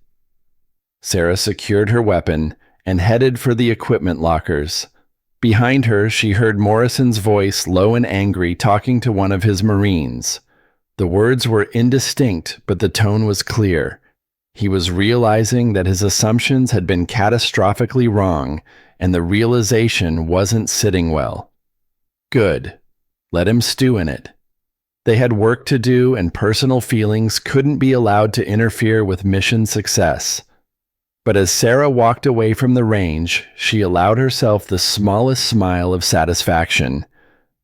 Sarah secured her weapon and headed for the equipment lockers. Behind her, she heard Morrison's voice, low and angry, talking to one of his Marines. The words were indistinct, but the tone was clear. He was realizing that his assumptions had been catastrophically wrong, and the realization wasn't sitting well. Good. Let him stew in it. They had work to do, and personal feelings couldn't be allowed to interfere with mission success. But as Sarah walked away from the range, she allowed herself the smallest smile of satisfaction.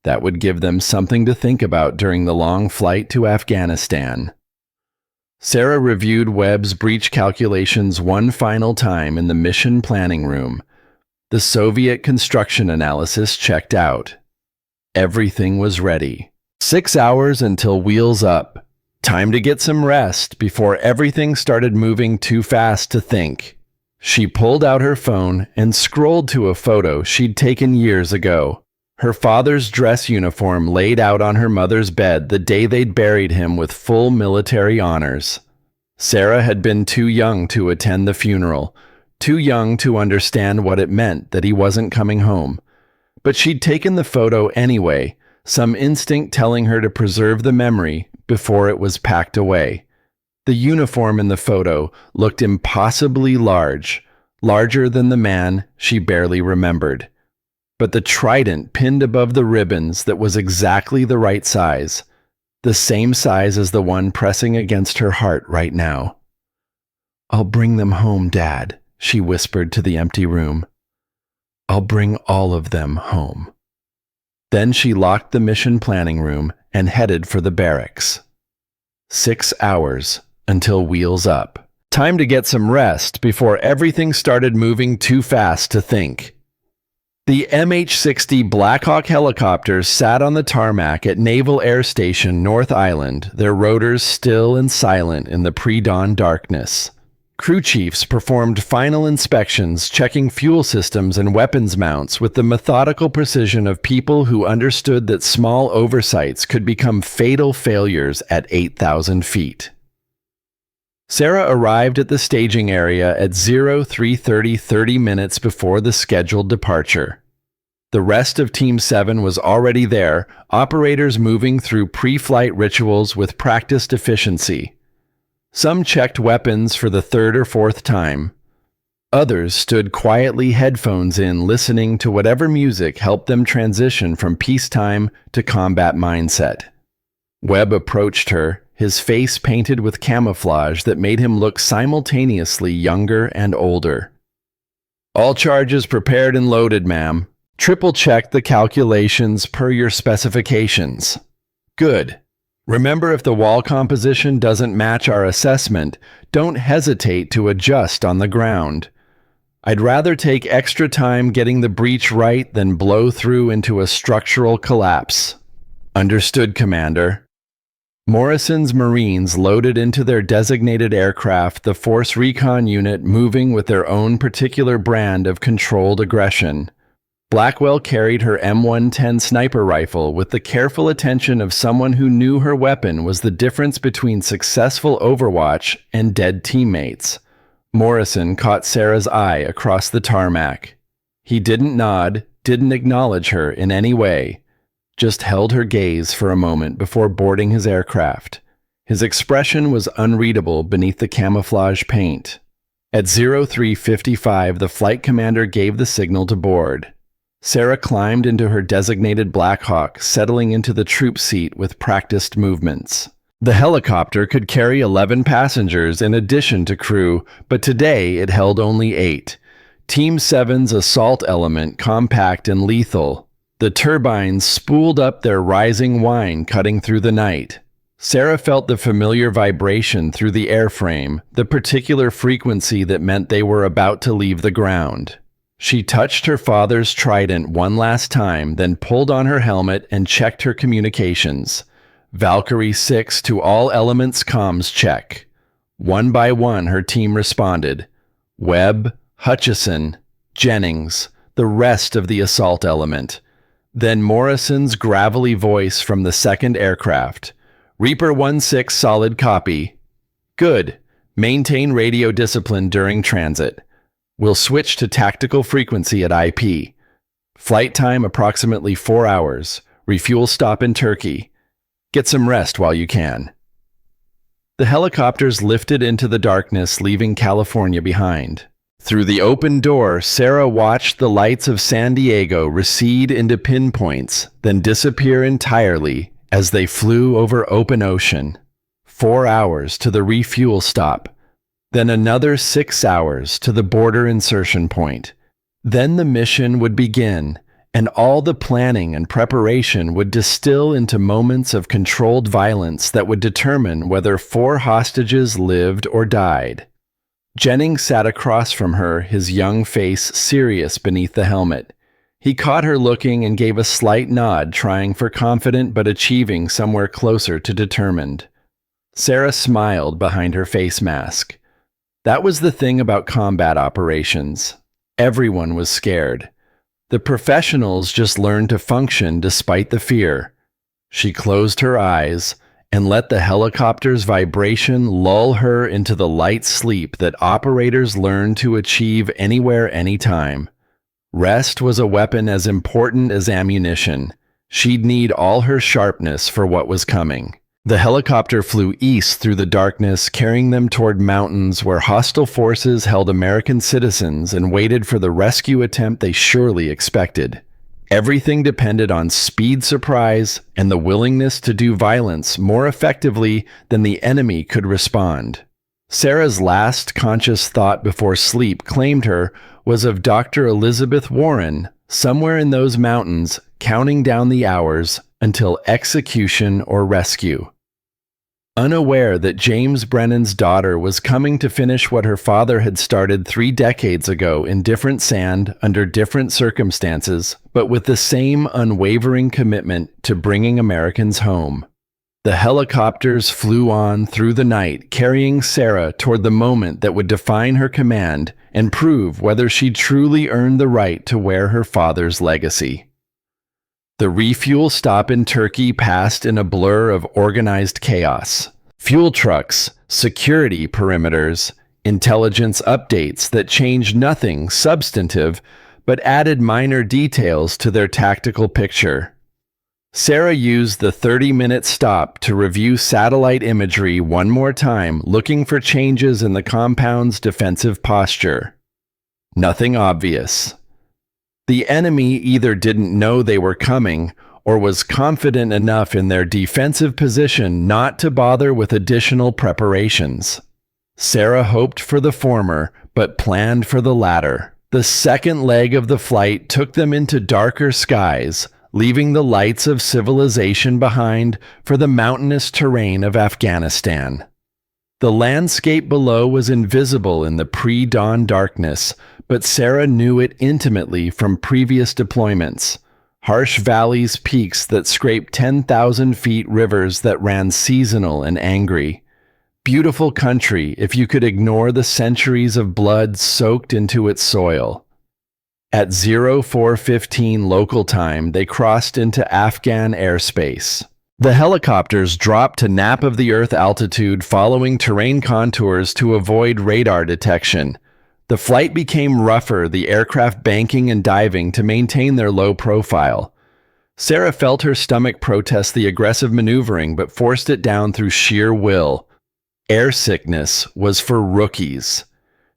That would give them something to think about during the long flight to Afghanistan. Sarah reviewed Webb's breach calculations one final time in the mission planning room. The Soviet construction analysis checked out. Everything was ready. 6 hours until wheels up. Time to get some rest before everything started moving too fast to think. She pulled out her phone and scrolled to a photo she'd taken years ago. Her father's dress uniform laid out on her mother's bed the day they'd buried him with full military honors. Sarah had been too young to attend the funeral, too young to understand what it meant that he wasn't coming home. But she'd taken the photo anyway, some instinct telling her to preserve the memory before it was packed away. The uniform in the photo looked impossibly large, larger than the man she barely remembered. But the trident pinned above the ribbons that was exactly the right size, the same size as the one pressing against her heart right now. "I'll bring them home, Dad," she whispered to the empty room. "I'll bring all of them home." Then she locked the mission planning room and headed for the barracks. 6 hours until wheels up. Time to get some rest before everything started moving too fast to think. The MH-60 Black Hawk helicopters sat on the tarmac at Naval Air Station North Island, their rotors still and silent in the pre-dawn darkness. Crew chiefs performed final inspections, checking fuel systems and weapons mounts with the methodical precision of people who understood that small oversights could become fatal failures at 8,000 feet. Sarah arrived at the staging area at 0330, 30 minutes before the scheduled departure. The rest of Team 7 was already there, operators moving through pre-flight rituals with practiced efficiency. Some checked weapons for the third or fourth time. Others stood quietly, headphones in, listening to whatever music helped them transition from peacetime to combat mindset. Webb approached her, his face painted with camouflage that made him look simultaneously younger and older. "All charges prepared and loaded, ma'am. Triple-check the calculations per your specifications." "Good. Remember, if the wall composition doesn't match our assessment, don't hesitate to adjust on the ground. I'd rather take extra time getting the breach right than blow through into a structural collapse." "Understood, Commander." Morrison's Marines loaded into their designated aircraft, the Force Recon Unit moving with their own particular brand of controlled aggression. Blackwell carried her M110 sniper rifle with the careful attention of someone who knew her weapon was the difference between successful overwatch and dead teammates. Morrison caught Sarah's eye across the tarmac. He didn't nod, didn't acknowledge her in any way, just held her gaze for a moment before boarding his aircraft. His expression was unreadable beneath the camouflage paint. At 0355, the flight commander gave the signal to board. Sarah climbed into her designated Black Hawk, settling into the troop seat with practiced movements. The helicopter could carry 11 passengers in addition to crew, but today it held only 8. Team 7's assault element, compact and lethal. The turbines spooled up their rising whine, cutting through the night. Sarah felt the familiar vibration through the airframe, the particular frequency that meant they were about to leave the ground. She touched her father's trident one last time, then pulled on her helmet and checked her communications. Valkyrie 6 to all elements comms check. One by one, her team responded. Webb, Hutchison, Jennings, the rest of the assault element. Then Morrison's gravelly voice from the second aircraft. Reaper 1-6 solid copy. Good. Maintain radio discipline during transit. We'll switch to tactical frequency at IP. Flight time approximately 4 hours. Refuel stop in Turkey. Get some rest while you can. The helicopters lifted into the darkness, leaving California behind. Through the open door, Sarah watched the lights of San Diego recede into pinpoints, then disappear entirely as they flew over open ocean. 4 hours to the refuel stop. Then another 6 hours to the border insertion point. Then the mission would begin, and all the planning and preparation would distill into moments of controlled violence that would determine whether 4 hostages lived or died. Jennings sat across from her, his young face serious beneath the helmet. He caught her looking and gave a slight nod, trying for confident but achieving somewhere closer to determined. Sarah smiled behind her face mask. That was the thing about combat operations. Everyone was scared. The professionals just learned to function despite the fear. She closed her eyes and let the helicopter's vibration lull her into the light sleep that operators learn to achieve anywhere, anytime. Rest was a weapon as important as ammunition. She'd need all her sharpness for what was coming. The helicopter flew east through the darkness, carrying them toward mountains where hostile forces held American citizens and waited for the rescue attempt they surely expected. Everything depended on speed, surprise, and the willingness to do violence more effectively than the enemy could respond. Sarah's last conscious thought before sleep claimed her was of Dr. Elizabeth Warren, somewhere in those mountains, counting down the hours until execution or rescue. Unaware that James Brennan's daughter was coming to finish what her father had started 3 decades ago in different sand, under different circumstances, but with the same unwavering commitment to bringing Americans home. The helicopters flew on through the night, carrying Sarah toward the moment that would define her command and prove whether she truly earned the right to wear her father's legacy. The refuel stop in Turkey passed in a blur of organized chaos. Fuel trucks, security perimeters, intelligence updates that changed nothing substantive but added minor details to their tactical picture. Sarah used the 30-minute stop to review satellite imagery one more time, looking for changes in the compound's defensive posture. Nothing obvious. The enemy either didn't know they were coming or was confident enough in their defensive position not to bother with additional preparations. Sarah hoped for the former, but planned for the latter. The second leg of the flight took them into darker skies, leaving the lights of civilization behind for the mountainous terrain of Afghanistan. The landscape below was invisible in the pre-dawn darkness, but Sarah knew it intimately from previous deployments. Harsh valleys, peaks that scraped 10,000 feet, rivers that ran seasonal and angry. Beautiful country if you could ignore the centuries of blood soaked into its soil. At 04:15 local time, they crossed into Afghan airspace. The helicopters dropped to nap of the Earth altitude following terrain contours to avoid radar detection. The flight became rougher, the aircraft banking and diving to maintain their low profile. Sarah felt her stomach protest the aggressive maneuvering but forced it down through sheer will. Air sickness was for rookies.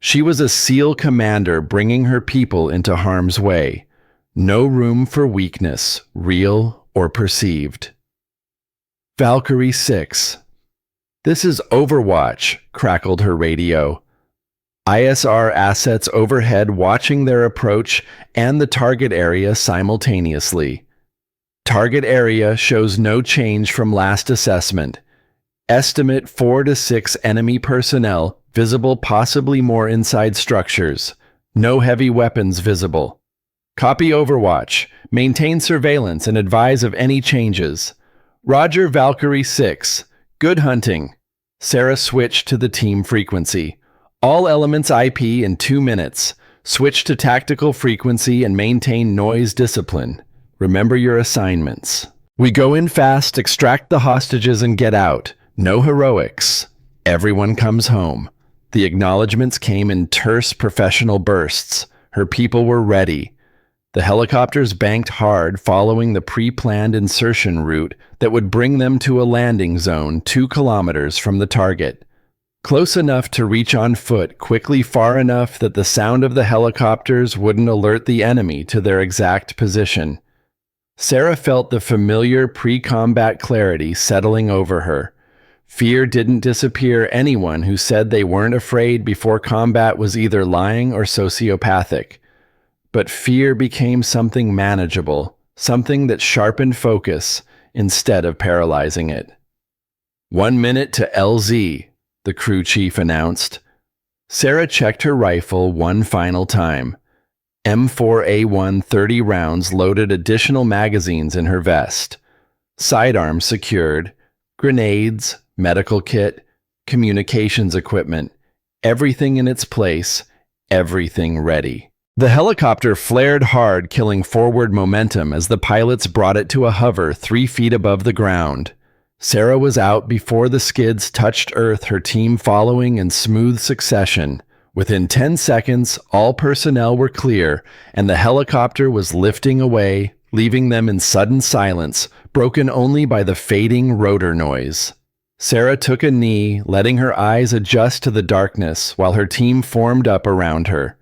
She was a SEAL commander bringing her people into harm's way. No room for weakness, real or perceived. Valkyrie 6. "This is Overwatch," crackled her radio. ISR assets overhead watching their approach and the target area simultaneously. Target area shows no change from last assessment. Estimate 4 to 6 enemy personnel, visible possibly more inside structures. No heavy weapons visible. Copy Overwatch. Maintain surveillance and advise of any changes. Roger Valkyrie 6. Good hunting. Sarah switched to the team frequency. All elements IP in 2 minutes. Switch to tactical frequency and maintain noise discipline. Remember your assignments. We go in fast, extract the hostages and get out. No heroics. Everyone comes home. The acknowledgments came in terse professional bursts. Her people were ready. The helicopters banked hard following the pre-planned insertion route that would bring them to a landing zone 2 kilometers from the target. Close enough to reach on foot, quickly far enough that the sound of the helicopters wouldn't alert the enemy to their exact position. Sarah felt the familiar pre-combat clarity settling over her. Fear didn't disappear. Anyone who said they weren't afraid before combat was either lying or sociopathic. But fear became something manageable, something that sharpened focus instead of paralyzing it. 1 minute to LZ, the crew chief announced. Sarah checked her rifle one final time. M4A1 30 rounds loaded, additional magazines in her vest. Sidearm secured. Grenades, medical kit, communications equipment, everything in its place, everything ready. The helicopter flared hard, killing forward momentum as the pilots brought it to a hover 3 feet above the ground. Sarah was out before the skids touched Earth, her team following in smooth succession. Within 10 seconds, all personnel were clear, and the helicopter was lifting away, leaving them in sudden silence, broken only by the fading rotor noise. Sarah took a knee, letting her eyes adjust to the darkness while her team formed up around her.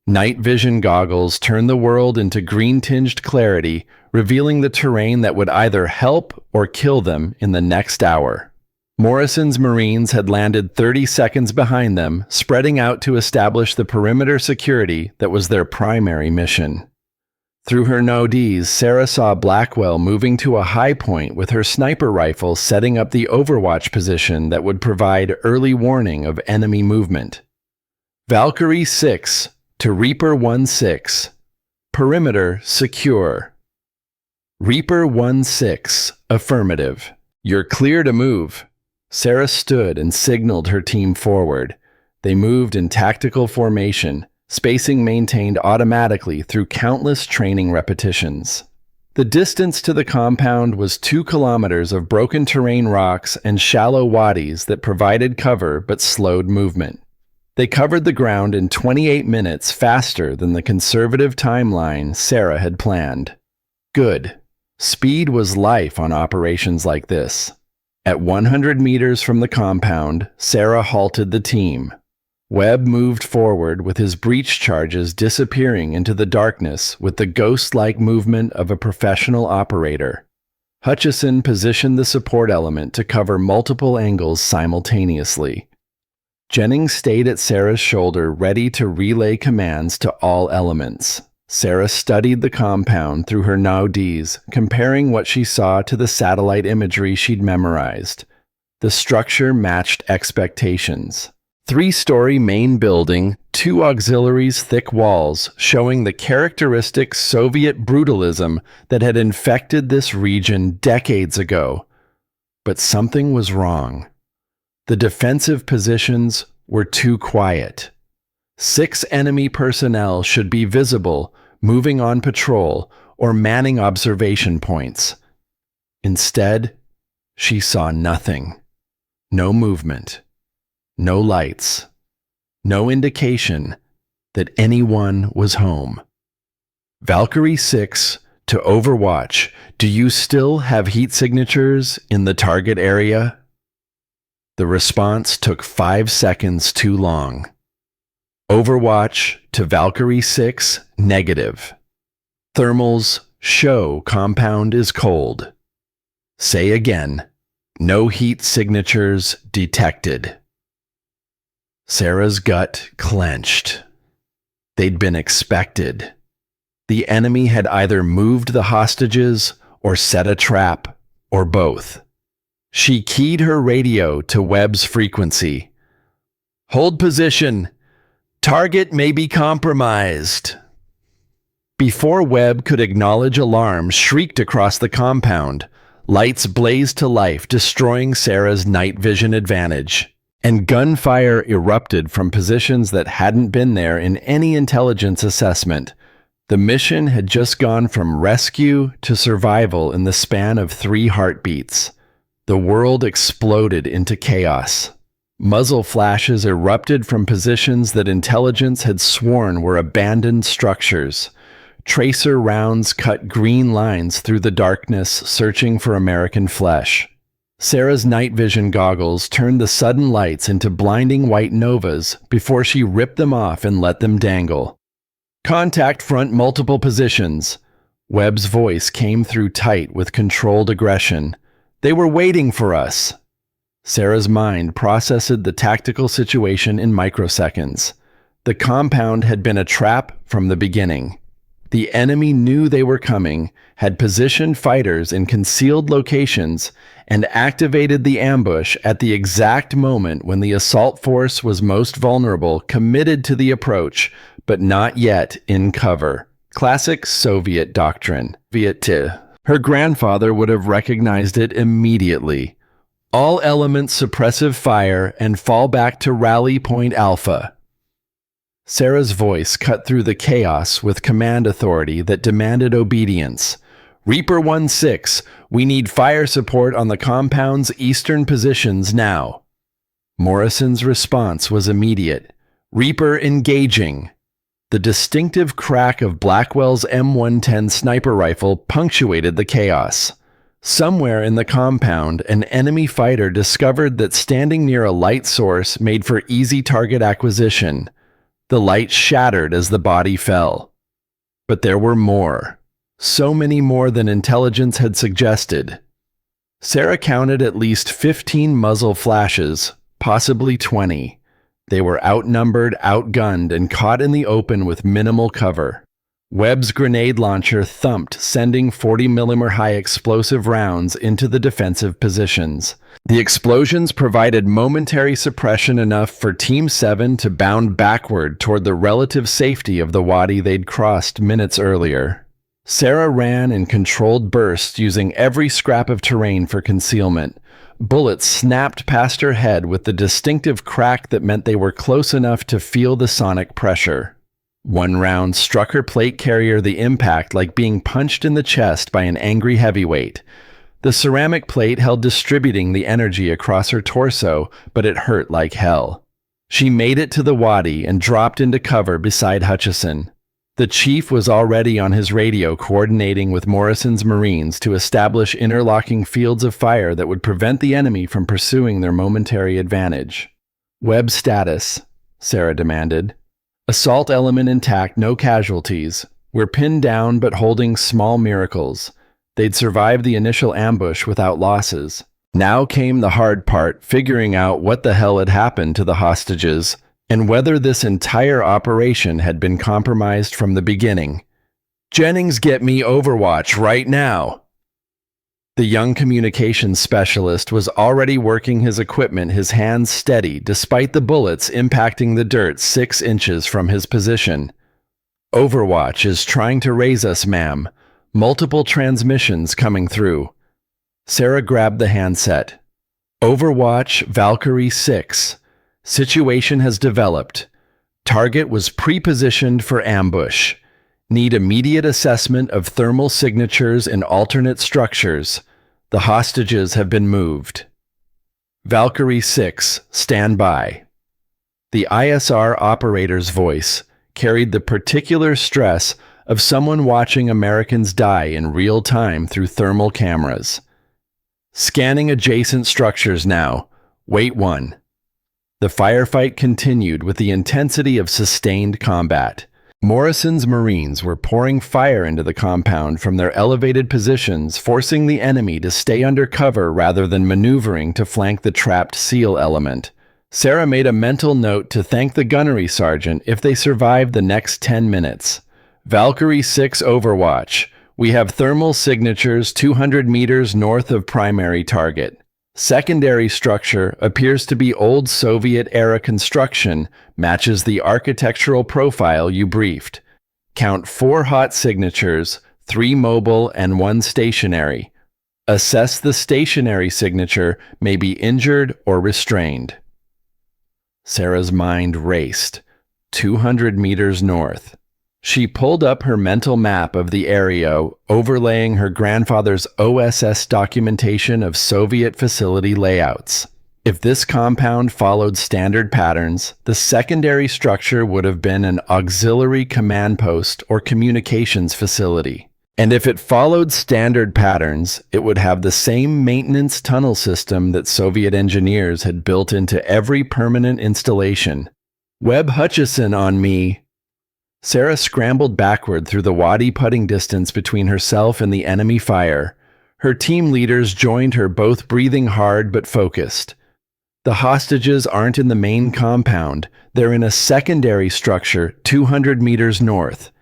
Night vision goggles turned the world into green-tinged clarity, revealing the terrain that would either help or kill them in the next hour. Morrison's Marines had landed 30 seconds behind them, spreading out to establish the perimeter security that was their primary mission. Through her no-Ds, Sarah saw Blackwell moving to a high point with her sniper rifle, setting up the Overwatch position that would provide early warning of enemy movement. Valkyrie 6 to Reaper 1-6. Perimeter secure. Reaper 1-6, affirmative. "You're clear to move." Sarah stood and signaled her team forward. They moved in tactical formation, spacing maintained automatically through countless training repetitions. The distance to the compound was 2 kilometers of broken terrain rocks and shallow wadis that provided cover but slowed movement. They covered the ground in 28 minutes faster than the conservative timeline Sarah had planned. Good. Speed was life on operations like this. At 100 meters from the compound, Sarah halted the team. Webb moved forward with his breach charges disappearing into the darkness with the ghost-like movement of a professional operator. Hutchison positioned the support element to cover multiple angles simultaneously. Jennings stayed at Sarah's shoulder, ready to relay commands to all elements. Sarah studied the compound through her Naudis, comparing what she saw to the satellite imagery she'd memorized. The structure matched expectations. 3-story main building, 2 auxiliaries, thick walls, showing the characteristic Soviet brutalism that had infected this region decades ago. But something was wrong. The defensive positions were too quiet. 6 enemy personnel should be visible, moving on patrol, or manning observation points. Instead, she saw nothing. No movement. No lights. No indication that anyone was home. Valkyrie 6 to Overwatch, do you still have heat signatures in the target area? The response took 5 seconds too long. Overwatch to Valkyrie 6, negative. Thermals show compound is cold. Say again, no heat signatures detected. Sarah's gut clenched. They'd been expected. The enemy had either moved the hostages or set a trap, or both. She keyed her radio to Webb's frequency. Hold position. Target may be compromised. Before Webb could acknowledge alarm shrieked across the compound. Lights blazed to life, destroying Sarah's night vision advantage. And gunfire erupted from positions that hadn't been there in any intelligence assessment. The mission had just gone from rescue to survival in the span of 3 heartbeats. The world exploded into chaos. Muzzle flashes erupted from positions that intelligence had sworn were abandoned structures. Tracer rounds cut green lines through the darkness, searching for American flesh. Sarah's night vision goggles turned the sudden lights into blinding white novas before she ripped them off and let them dangle. Contact front multiple positions. Webb's voice came through tight with controlled aggression. They were waiting for us. Sarah's mind processed the tactical situation in microseconds. The compound had been a trap from the beginning. The enemy knew they were coming, had positioned fighters in concealed locations, and activated the ambush at the exact moment when the assault force was most vulnerable, committed to the approach, but not yet in cover. Classic Soviet doctrine. Her grandfather would have recognized it immediately. All elements suppressive fire and fall back to rally point alpha. Sarah's voice cut through the chaos with command authority that demanded obedience. Reaper 1-6, we need fire support on the compound's eastern positions now. Morrison's response was immediate. Reaper engaging. The distinctive crack of Blackwell's M110 sniper rifle punctuated the chaos. Somewhere in the compound, an enemy fighter discovered that standing near a light source made for easy target acquisition. The light shattered as the body fell. But there were more. So many more than intelligence had suggested. Sarah counted at least 15 muzzle flashes, possibly 20. They were outnumbered, outgunned, and caught in the open with minimal cover. Webb's grenade launcher thumped, sending 40mm high explosive rounds into the defensive positions. The explosions provided momentary suppression enough for Team 7 to bound backward toward the relative safety of the wadi they'd crossed minutes earlier. Sarah ran in controlled bursts using every scrap of terrain for concealment. Bullets snapped past her head with the distinctive crack that meant they were close enough to feel the sonic pressure. One round struck her plate carrier, the impact like being punched in the chest by an angry heavyweight. The ceramic plate held distributing the energy across her torso, but it hurt like hell. She made it to the wadi and dropped into cover beside Hutchison. The chief was already on his radio coordinating with Morrison's Marines to establish interlocking fields of fire that would prevent the enemy from pursuing their momentary advantage. "Webb status," Sarah demanded. "Assault element intact, no casualties. We're pinned down but holding small miracles. They'd survived the initial ambush without losses." Now came the hard part, figuring out what the hell had happened to the hostages, and whether this entire operation had been compromised from the beginning. "Jennings, get me Overwatch right now!" The young communications specialist was already working his equipment, his hands steady, despite the bullets impacting the dirt 6 inches from his position. "Overwatch is trying to raise us, ma'am. Multiple transmissions coming through." Sarah grabbed the handset. "Overwatch, Valkyrie 6. Situation has developed. Target was pre-positioned for ambush. Need immediate assessment of thermal signatures in alternate structures. The hostages have been moved. Valkyrie 6, stand by." The ISR operator's voice carried the particular stress of someone watching Americans die in real time through thermal cameras. "Scanning adjacent structures now. Wait 1. The firefight continued with the intensity of sustained combat. Morrison's Marines were pouring fire into the compound from their elevated positions, forcing the enemy to stay under cover rather than maneuvering to flank the trapped SEAL element. Sarah made a mental note to thank the gunnery sergeant if they survived the next 10 minutes. "Valkyrie 6 Overwatch. We have thermal signatures 200 meters north of primary target. Secondary structure appears to be old Soviet-era construction, matches the architectural profile you briefed. Count 4 hot signatures, 3 mobile and 1 stationary. Assess the stationary signature may be injured or restrained." Sarah's mind raced. 200 meters north. She pulled up her mental map of the area, overlaying her grandfather's OSS documentation of Soviet facility layouts. If this compound followed standard patterns, the secondary structure would have been an auxiliary command post or communications facility. And if it followed standard patterns, it would have the same maintenance tunnel system that Soviet engineers had built into every permanent installation. "Webb Hutchison on me." Sarah scrambled backward through the wadi putting distance between herself and the enemy fire. Her team leaders joined her, both breathing hard but focused. The hostages aren't in the main compound. They're in a secondary structure 200 meters north.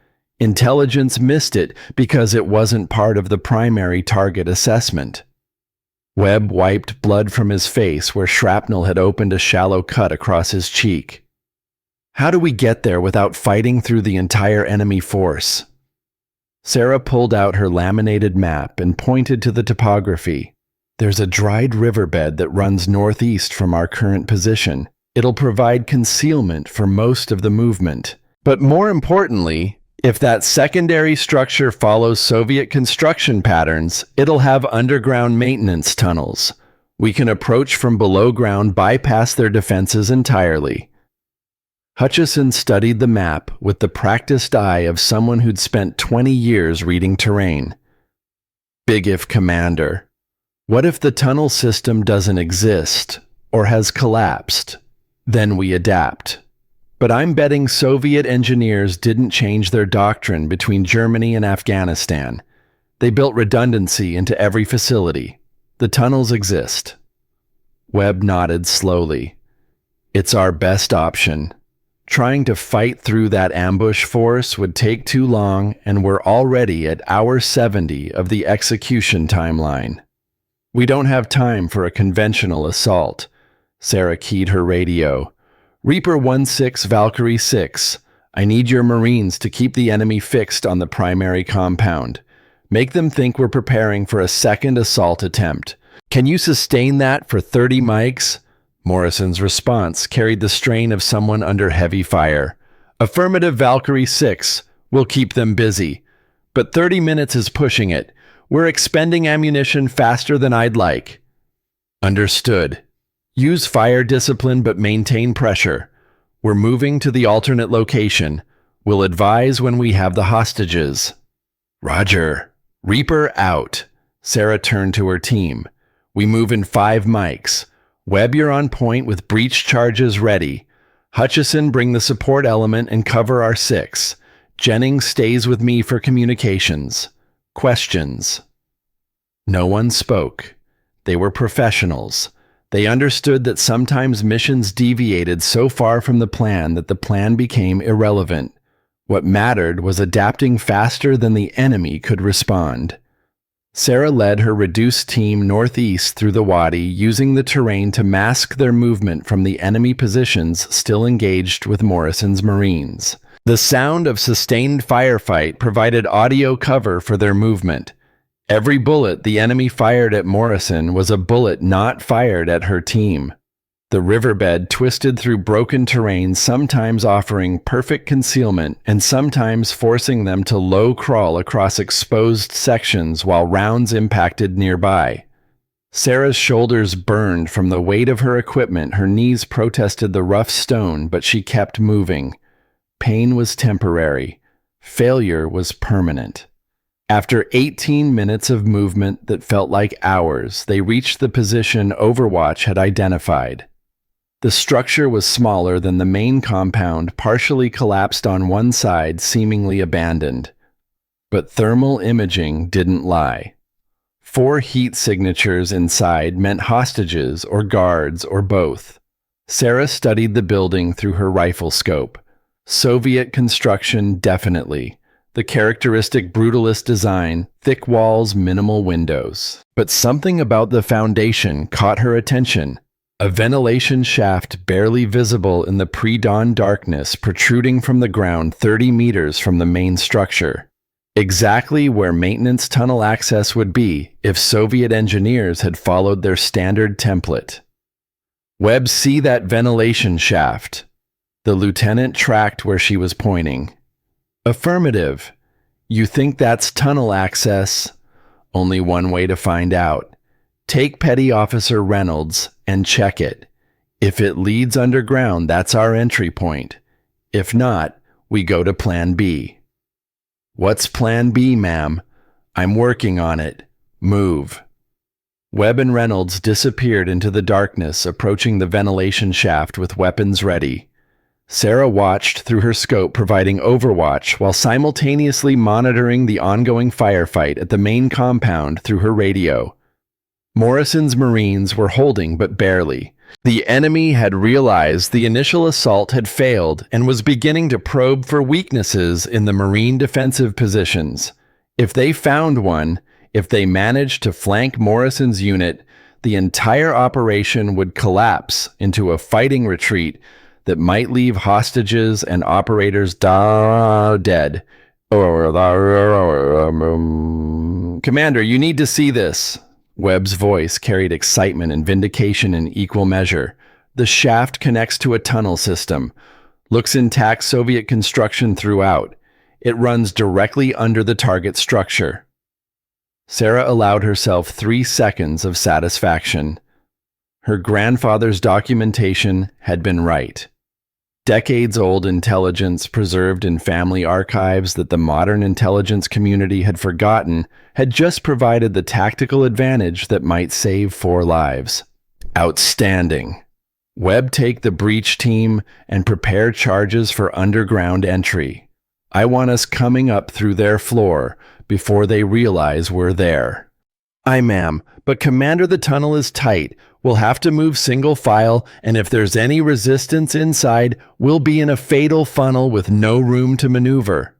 Intelligence missed it because it wasn't part of the primary target assessment. Webb wiped blood from his face where shrapnel had opened a shallow cut across his cheek. "How do we get there without fighting through the entire enemy force?" Sarah pulled out her laminated map and pointed to the topography. "There's a dried riverbed that runs northeast from our current position. It'll provide concealment for most of the movement. But more importantly, if that secondary structure follows Soviet construction patterns, it'll have underground maintenance tunnels. We can approach from below ground, bypass their defenses entirely." Hutchison studied the map with the practiced eye of someone who'd spent 20 years reading terrain. "Big if, Commander. What if the tunnel system doesn't exist or has collapsed? Then we adapt. But I'm betting Soviet engineers didn't change their doctrine between Germany and Afghanistan. They built redundancy into every facility. The tunnels exist." Webb nodded slowly. "It's our best option. Trying to fight through that ambush force would take too long, and we're already at hour 70 of the execution timeline. We don't have time for a conventional assault." Sarah keyed her radio. "Reaper 16 Valkyrie 6. I need your Marines to keep the enemy fixed on the primary compound. Make them think we're preparing for a second assault attempt. Can you sustain that for 30 mics? Morrison's response carried the strain of someone under heavy fire. Affirmative, Valkyrie 6. We'll keep them busy. But 30 minutes is pushing it. We're expending ammunition faster than I'd like. Understood. Use fire discipline but maintain pressure. We're moving to the alternate location. We'll advise when we have the hostages. Roger. Reaper out. Sarah turned to her team. We move in 5 mics. Webb, you're on point with breach charges ready. Hutchison, bring the support element and cover our 6. Jennings stays with me for communications. Questions? No one spoke. They were professionals. They understood that sometimes missions deviated so far from the plan that the plan became irrelevant. What mattered was adapting faster than the enemy could respond. Sarah led her reduced team northeast through the wadi, using the terrain to mask their movement from the enemy positions still engaged with Morrison's Marines. The sound of sustained firefight provided audio cover for their movement. Every bullet the enemy fired at Morrison was a bullet not fired at her team. The riverbed twisted through broken terrain, sometimes offering perfect concealment and sometimes forcing them to low crawl across exposed sections while rounds impacted nearby. Sarah's shoulders burned from the weight of her equipment. Her knees protested the rough stone, but she kept moving. Pain was temporary. Failure was permanent. After 18 minutes of movement that felt like hours, they reached the position Overwatch had identified. The structure was smaller than the main compound, partially collapsed on one side, seemingly abandoned. But thermal imaging didn't lie. 4 heat signatures inside meant hostages or guards or both. Sarah studied the building through her rifle scope. Soviet construction, definitely. The characteristic brutalist design, thick walls, minimal windows. But something about the foundation caught her attention. A ventilation shaft barely visible in the pre-dawn darkness protruding from the ground 30 meters from the main structure. Exactly where maintenance tunnel access would be if Soviet engineers had followed their standard template. Webb, see that ventilation shaft? The lieutenant tracked where she was pointing. Affirmative. You think that's tunnel access? Only one way to find out. Take Petty Officer Reynolds and check it. If it leads underground, that's our entry point. If not, we go to Plan B. What's Plan B, ma'am? I'm working on it. Move. Webb and Reynolds disappeared into the darkness, approaching the ventilation shaft with weapons ready. Sarah watched through her scope, providing overwatch while simultaneously monitoring the ongoing firefight at the main compound through her radio. Morrison's Marines were holding, but barely. The enemy had realized the initial assault had failed and was beginning to probe for weaknesses in the Marine defensive positions. If they found one, if they managed to flank Morrison's unit, the entire operation would collapse into a fighting retreat that might leave hostages and operators dead. Commander, you need to see this. Webb's voice carried excitement and vindication in equal measure. The shaft connects to a tunnel system. Looks intact Soviet construction throughout. It runs directly under the target structure. Sarah allowed herself 3 seconds of satisfaction. Her grandfather's documentation had been right. Decades-old intelligence preserved in family archives that the modern intelligence community had forgotten had just provided the tactical advantage that might save 4 lives. Outstanding. Webb, take the breach team and prepare charges for underground entry. I want us coming up through their floor before they realize we're there. Aye, ma'am, but Commander, the tunnel is tight. We'll have to move single file, and if there's any resistance inside, we'll be in a fatal funnel with no room to maneuver.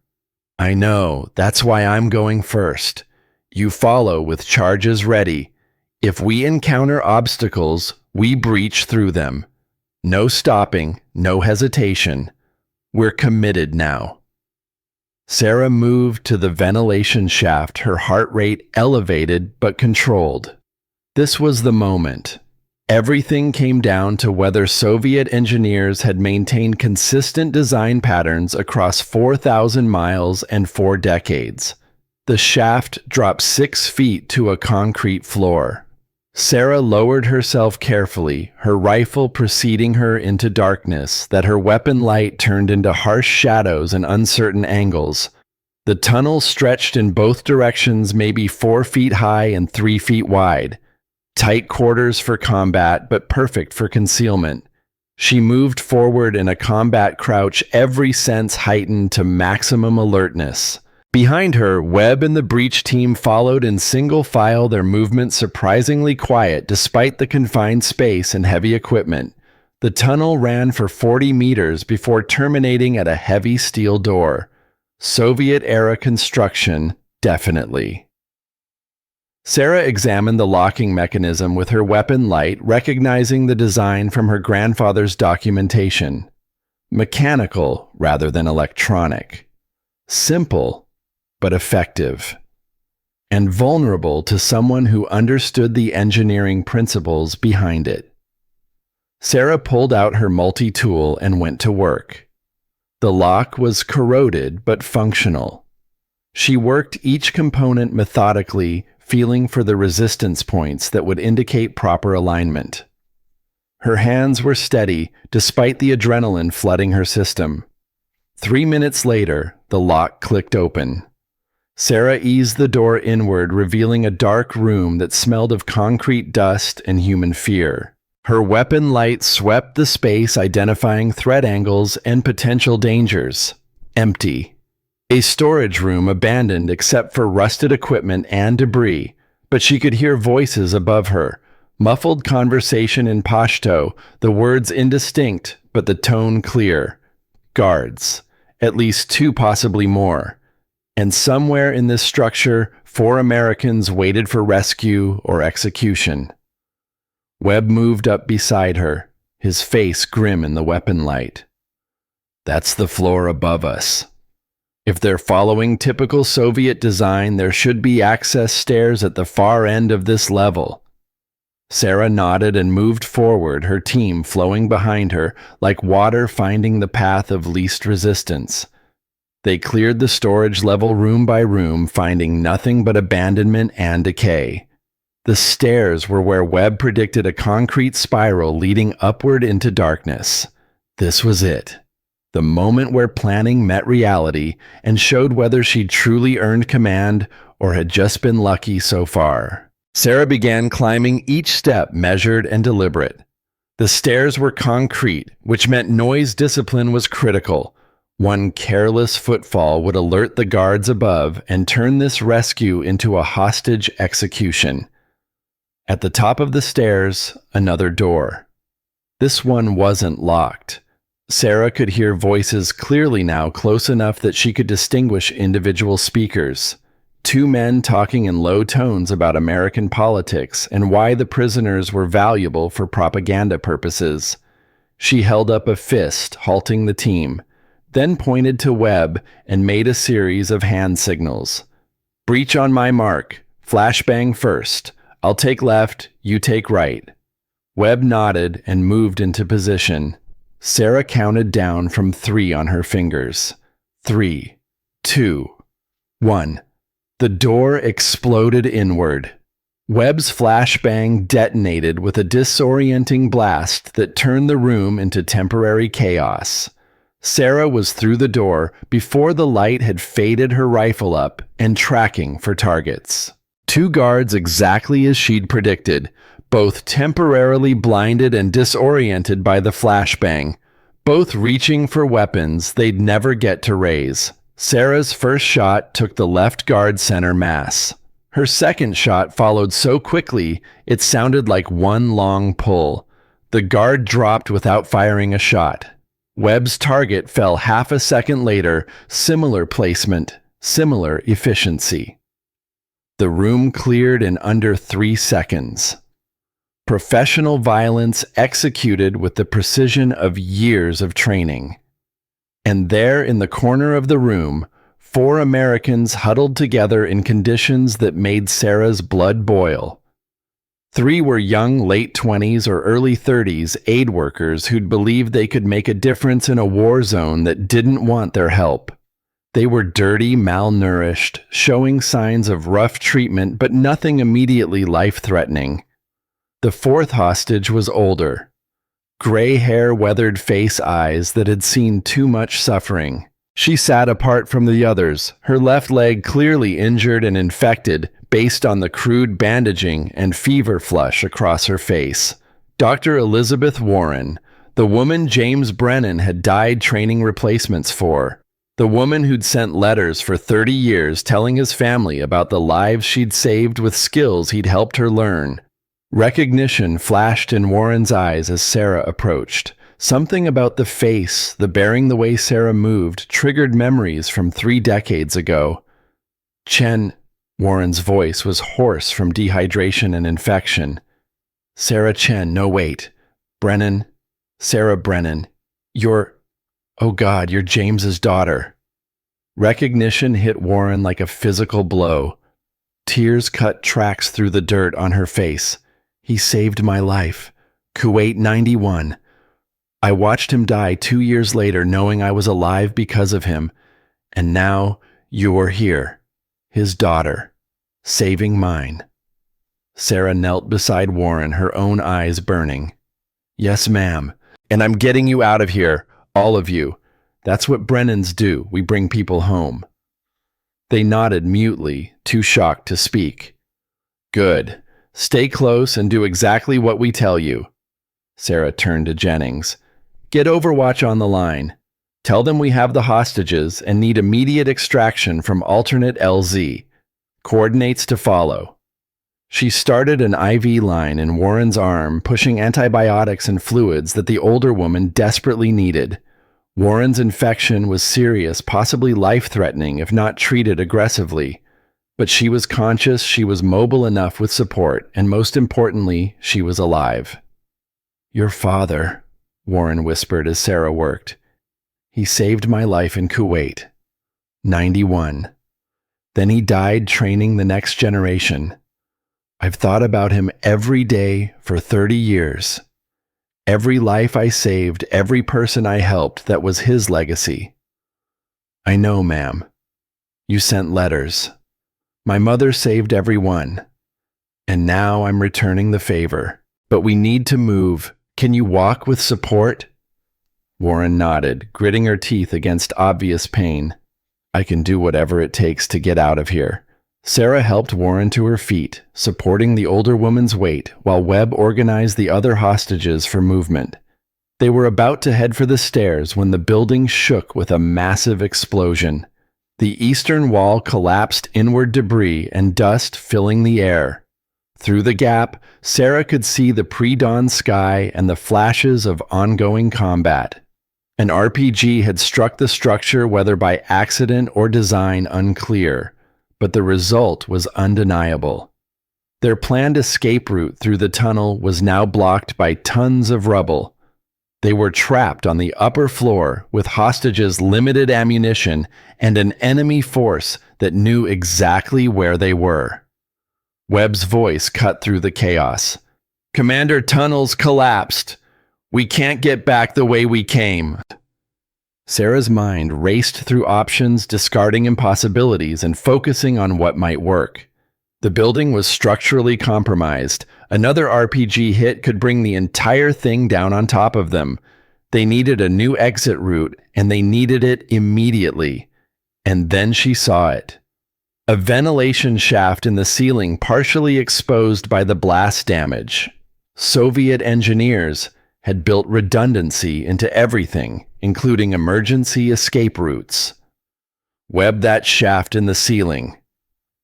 I know, that's why I'm going first. You follow with charges ready. If we encounter obstacles, we breach through them. No stopping, no hesitation. We're committed now. Sarah moved to the ventilation shaft, her heart rate elevated but controlled. This was the moment. Everything came down to whether Soviet engineers had maintained consistent design patterns across 4,000 miles and 4 decades. The shaft dropped 6 feet to a concrete floor. Sarah lowered herself carefully, her rifle preceding her into darkness that her weapon light turned into harsh shadows and uncertain angles. The tunnel stretched in both directions, maybe 4 feet high and 3 feet wide. Tight quarters for combat, but perfect for concealment. She moved forward in a combat crouch, every sense heightened to maximum alertness. Behind her, Webb and the breach team followed in single file, their movement surprisingly quiet despite the confined space and heavy equipment. The tunnel ran for 40 meters before terminating at a heavy steel door. Soviet-era construction, definitely. Sarah examined the locking mechanism with her weapon light, recognizing the design from her grandfather's documentation. Mechanical rather than electronic. Simple, but effective, and vulnerable to someone who understood the engineering principles behind it. Sarah pulled out her multi-tool and went to work. The lock was corroded but functional. She worked each component methodically, feeling for the resistance points that would indicate proper alignment. Her hands were steady despite the adrenaline flooding her system. 3 minutes later, the lock clicked open. Sarah eased the door inward, revealing a dark room that smelled of concrete dust and human fear. Her weapon light swept the space, identifying threat angles and potential dangers. Empty. A storage room abandoned except for rusted equipment and debris, but she could hear voices above her. Muffled conversation in Pashto, the words indistinct, but the tone clear. Guards. At least 2, possibly more. And somewhere in this structure, 4 Americans waited for rescue or execution. Webb moved up beside her, his face grim in the weapon light. That's the floor above us. If they're following typical Soviet design, there should be access stairs at the far end of this level. Sarah nodded and moved forward, her team flowing behind her, like water finding the path of least resistance. They cleared the storage level room by room, finding nothing but abandonment and decay. The stairs were where Webb predicted a concrete spiral leading upward into darkness. This was it. The moment where planning met reality and showed whether she'd truly earned command or had just been lucky so far. Sarah began climbing, each step measured and deliberate. The stairs were concrete, which meant noise discipline was critical. One careless footfall would alert the guards above and turn this rescue into a hostage execution. At the top of the stairs, another door. This one wasn't locked. Sarah could hear voices clearly now, close enough that she could distinguish individual speakers. 2 men talking in low tones about American politics and why the prisoners were valuable for propaganda purposes. She held up a fist, halting the team, then pointed to Webb and made a series of hand signals. Breach on my mark. Flashbang first. I'll take left, you take right. Webb nodded and moved into position. Sarah counted down from 3 on her fingers. 3, 2, 1. The door exploded inward. Webb's flashbang detonated with a disorienting blast that turned the room into temporary chaos. Sarah was through the door before the light had faded, her rifle up and tracking for targets. 2 guards, exactly as she'd predicted, both temporarily blinded and disoriented by the flashbang, both reaching for weapons they'd never get to raise. Sarah's first shot took the left guard center mass. Her second shot followed so quickly it sounded like one long pull. The guard dropped without firing a shot. Webb's target fell half a second later, similar placement, similar efficiency. The room cleared in under 3 seconds. Professional violence executed with the precision of years of training. And there in the corner of the room, 4 Americans huddled together in conditions that made Sarah's blood boil. 3 were young late 20s or early 30s aid workers who'd believed they could make a difference in a war zone that didn't want their help. They were dirty, malnourished, showing signs of rough treatment, but nothing immediately life-threatening. The 4th hostage was older. Gray hair, weathered face, eyes that had seen too much suffering. She sat apart from the others, her left leg clearly injured and infected based on the crude bandaging and fever flush across her face. Dr. Elizabeth Warren, the woman James Brennan had died training replacements for. The woman who'd sent letters for 30 years telling his family about the lives she'd saved with skills he'd helped her learn. Recognition flashed in Warren's eyes as Sarah approached. Something about the face, the bearing the way Sarah moved, triggered memories from 3 decades ago. Chen, Warren's voice was hoarse from dehydration and infection. Sarah Chen, no wait. Brennan, Sarah Brennan, oh God, you're James's daughter. Recognition hit Warren like a physical blow. Tears cut tracks through the dirt on her face. He saved my life. Kuwait 91. I watched him die 2 years later knowing I was alive because of him. And now you're here, his daughter, saving mine. Sarah knelt beside Warren, her own eyes burning. Yes, ma'am. And I'm getting you out of here, all of you. That's what Brennans do. We bring people home. They nodded mutely, too shocked to speak. Good. Stay close and do exactly what we tell you. Sarah turned to Jennings. Get Overwatch on the line. Tell them we have the hostages and need immediate extraction from alternate LZ. Coordinates to follow. She started an IV line in Warren's arm, pushing antibiotics and fluids that the older woman desperately needed. Warren's infection was serious, possibly life-threatening if not treated aggressively. But she was conscious, she was mobile enough with support, and most importantly, she was alive. Your father, Warren whispered as Sarah worked. He saved my life in Kuwait. 91. Then he died training the next generation. I've thought about him every day for 30 years. Every life I saved, every person I helped, that was his legacy. I know, ma'am. You sent letters. My mother saved every one. And now I'm returning the favor. But we need to move. Can you walk with support? Warren nodded, gritting her teeth against obvious pain. I can do whatever it takes to get out of here. Sarah helped Warren to her feet, supporting the older woman's weight, while Webb organized the other hostages for movement. They were about to head for the stairs when the building shook with a massive explosion. The eastern wall collapsed, inward debris and dust filling the air. Through the gap, Sarah could see the pre-dawn sky and the flashes of ongoing combat. An RPG had struck the structure, whether by accident or design unclear, but the result was undeniable. Their planned escape route through the tunnel was now blocked by tons of rubble. They were trapped on the upper floor with hostages' limited ammunition and an enemy force that knew exactly where they were. Webb's voice cut through the chaos. Commander, tunnels collapsed. We can't get back the way we came. Sarah's mind raced through options, discarding impossibilities and focusing on what might work. The building was structurally compromised. Another RPG hit could bring the entire thing down on top of them. They needed a new exit route, and they needed it immediately. And then she saw it. A ventilation shaft in the ceiling partially exposed by the blast damage. Soviet engineers had built redundancy into everything, including emergency escape routes. Webb that shaft in the ceiling.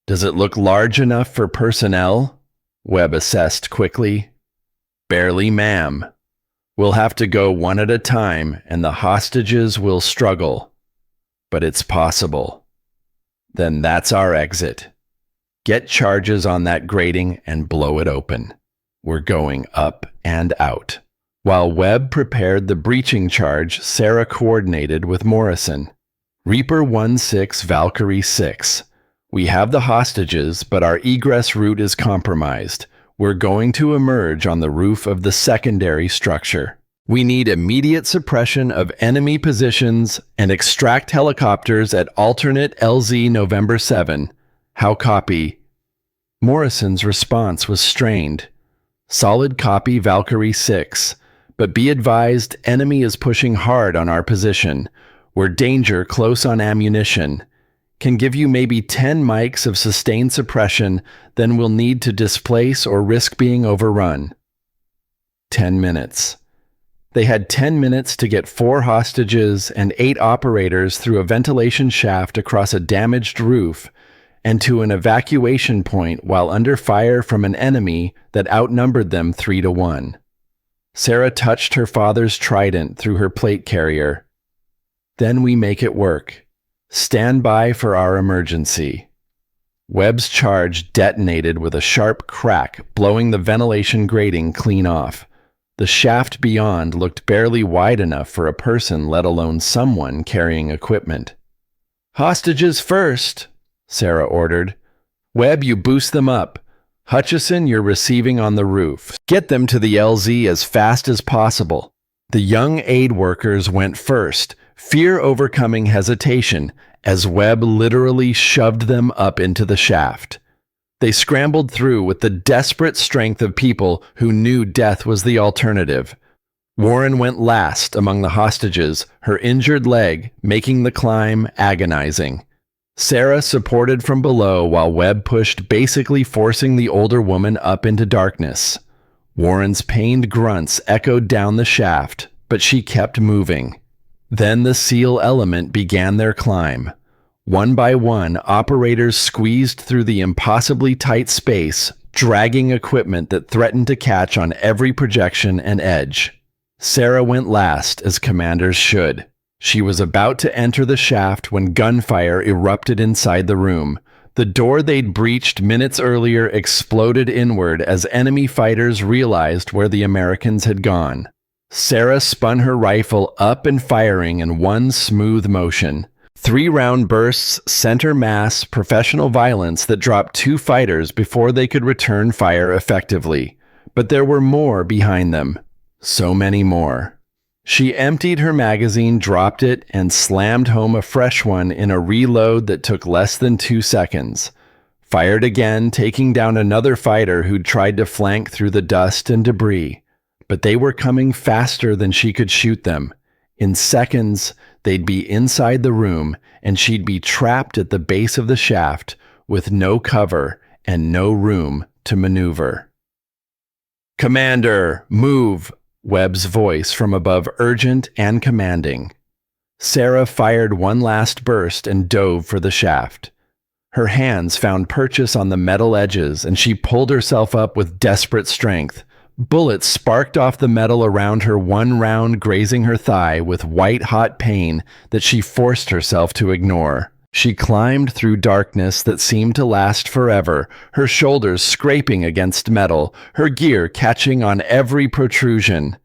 Does it look large enough for personnel? Webb assessed quickly. Barely, ma'am. We'll have to go one at a time, and the hostages will struggle. But it's possible. Then that's our exit. Get charges on that grating and blow it open. We're going up and out. While Webb prepared the breaching charge, Sarah coordinated with Morrison. Reaper 1-6 Valkyrie 6. We have the hostages, but our egress route is compromised. We're going to emerge on the roof of the secondary structure. We need immediate suppression of enemy positions and extract helicopters at alternate LZ November 7. How copy? Morrison's response was strained. Solid copy Valkyrie 6. But be advised, enemy is pushing hard on our position. We're danger close on ammunition. Can give you maybe 10 mics of sustained suppression, then we'll need to displace or risk being overrun. 10 minutes. They had 10 minutes to get 4 hostages and 8 operators through a ventilation shaft across a damaged roof and to an evacuation point while under fire from an enemy that outnumbered them 3-1. Sarah touched her father's trident through her plate carrier. Then we make it work. Stand by for our emergency. Webb's charge detonated with a sharp crack, blowing the ventilation grating clean off. The shaft beyond looked barely wide enough for a person, let alone someone carrying equipment. Hostages first, Sarah ordered. Webb, you boost them up. Hutchison, you're receiving on the roof. Get them to the LZ as fast as possible. The young aid workers went first, fear overcoming hesitation, as Webb literally shoved them up into the shaft. They scrambled through with the desperate strength of people who knew death was the alternative. Warren went last among the hostages, her injured leg making the climb agonizing. Sarah supported from below while Webb pushed, basically forcing the older woman up into darkness. Warren's pained grunts echoed down the shaft, but she kept moving. Then the SEAL element began their climb. One by one, operators squeezed through the impossibly tight space, dragging equipment that threatened to catch on every projection and edge. Sarah went last, as commanders should. She was about to enter the shaft when gunfire erupted inside the room. The door they'd breached minutes earlier exploded inward as enemy fighters realized where the Americans had gone. Sarah spun her rifle up and firing in one smooth motion. 3-round bursts, center mass, professional violence that dropped 2 fighters before they could return fire effectively. But there were more behind them. So many more. She emptied her magazine, dropped it, and slammed home a fresh one in a reload that took less than 2 seconds. Fired again, taking down another fighter who'd tried to flank through the dust and debris. But they were coming faster than she could shoot them. In seconds, they'd be inside the room, and she'd be trapped at the base of the shaft with no cover and no room to maneuver. "Commander, move!" Webb's voice from above, urgent and commanding. Sarah fired one last burst and dove for the shaft. Her hands found purchase on the metal edges, and she pulled herself up with desperate strength. Bullets sparked off the metal around her, one round grazing her thigh with white-hot pain that she forced herself to ignore. She climbed through darkness that seemed to last forever, her shoulders scraping against metal, her gear catching on every protrusion.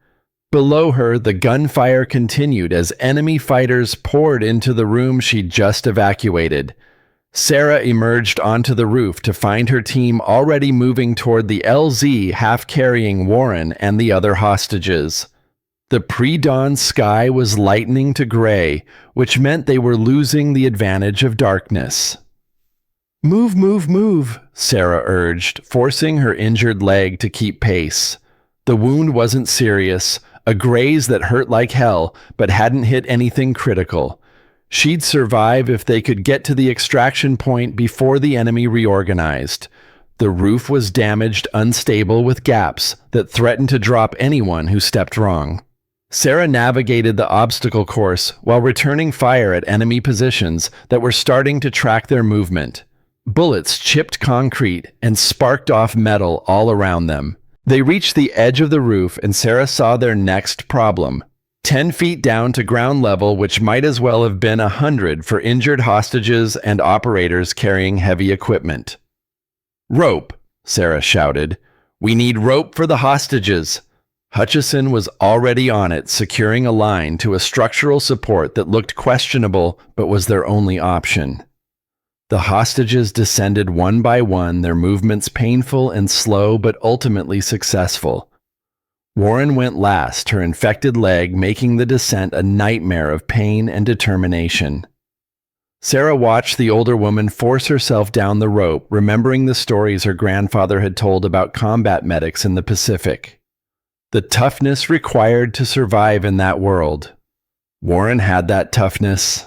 Below her, the gunfire continued as enemy fighters poured into the room she'd just evacuated. Sarah emerged onto the roof to find her team already moving toward the LZ, half-carrying Warren and the other hostages. The pre-dawn sky was lightening to gray, which meant they were losing the advantage of darkness. "Move, move, move," Sarah urged, forcing her injured leg to keep pace. The wound wasn't serious, a graze that hurt like hell, but hadn't hit anything critical. She'd survive if they could get to the extraction point before the enemy reorganized. The roof was damaged, unstable, with gaps that threatened to drop anyone who stepped wrong. Sarah navigated the obstacle course while returning fire at enemy positions that were starting to track their movement. Bullets chipped concrete and sparked off metal all around them. They reached the edge of the roof, and Sarah saw their next problem. 10 feet down to ground level, which might as well have been 100 for injured hostages and operators carrying heavy equipment. "Rope," Sarah shouted. "We need rope for the hostages." Hutchison was already on it, securing a line to a structural support that looked questionable but was their only option. The hostages descended one by one, their movements painful and slow but ultimately successful. Warren went last, her infected leg making the descent a nightmare of pain and determination. Sarah watched the older woman force herself down the rope, remembering the stories her grandfather had told about combat medics in the Pacific. The toughness required to survive in that world. Warren had that toughness.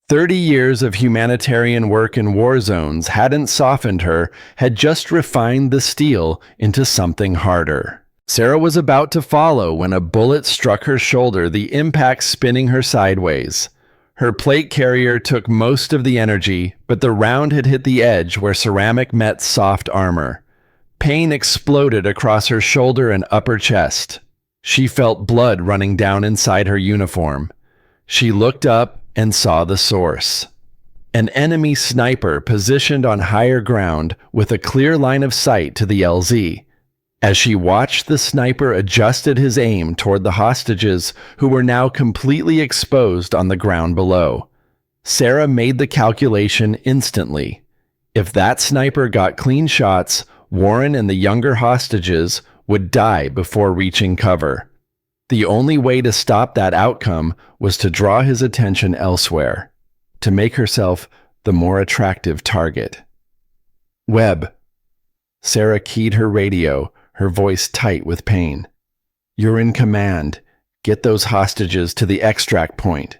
30 years of humanitarian work in war zones hadn't softened her, had just refined the steel into something harder. Sarah was about to follow when a bullet struck her shoulder, the impact spinning her sideways. Her plate carrier took most of the energy, but the round had hit the edge where ceramic met soft armor. Pain exploded across her shoulder and upper chest. She felt blood running down inside her uniform. She looked up and saw the source. An enemy sniper positioned on higher ground with a clear line of sight to the LZ. As she watched, the sniper adjusted his aim toward the hostages who were now completely exposed on the ground below. Sarah made the calculation instantly. If that sniper got clean shots, Warren and the younger hostages would die before reaching cover. The only way to stop that outcome was to draw his attention elsewhere, to make herself the more attractive target. Webb. Sarah keyed her radio, her voice tight with pain. You're in command. Get those hostages to the extract point.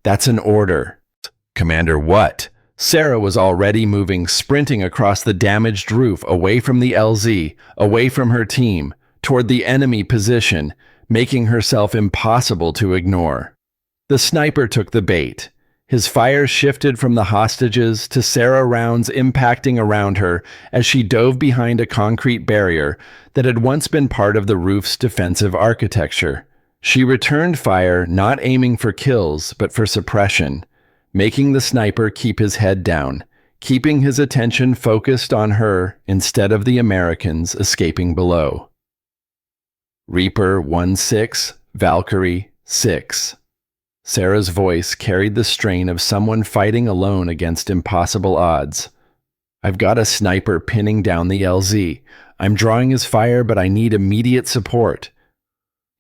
That's an order. Commander, what? Sarah was already moving, sprinting across the damaged roof, away from the LZ, away from her team, toward the enemy position, making herself impossible to ignore. The sniper took the bait. His fire shifted from the hostages to Sarah, rounds impacting around her as she dove behind a concrete barrier that had once been part of the roof's defensive architecture. She returned fire, not aiming for kills, but for suppression, making the sniper keep his head down, keeping his attention focused on her instead of the Americans escaping below. Reaper 1-6, Valkyrie 6. Sarah's voice carried the strain of someone fighting alone against impossible odds. I've got a sniper pinning down the LZ. I'm drawing his fire, but I need immediate support.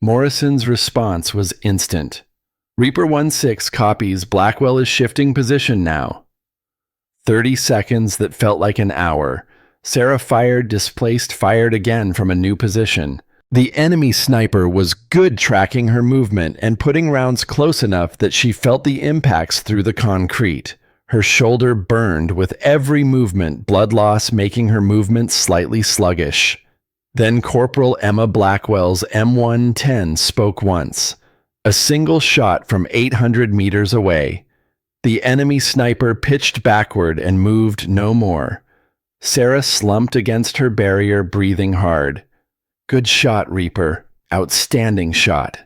Morrison's response was instant. Reaper 1-6 copies. Blackwell is shifting position now. 30 seconds that felt like an hour. Sarah fired, displaced, fired again from a new position. The enemy sniper was good tracking her movement and putting rounds close enough that she felt the impacts through the concrete. Her shoulder burned with every movement, blood loss making her movements slightly sluggish. Then Corporal Emma Blackwell's M110 spoke once. A single shot from 800 meters away. The enemy sniper pitched backward and moved no more. Sarah slumped against her barrier, breathing hard. Good shot, Reaper. Outstanding shot.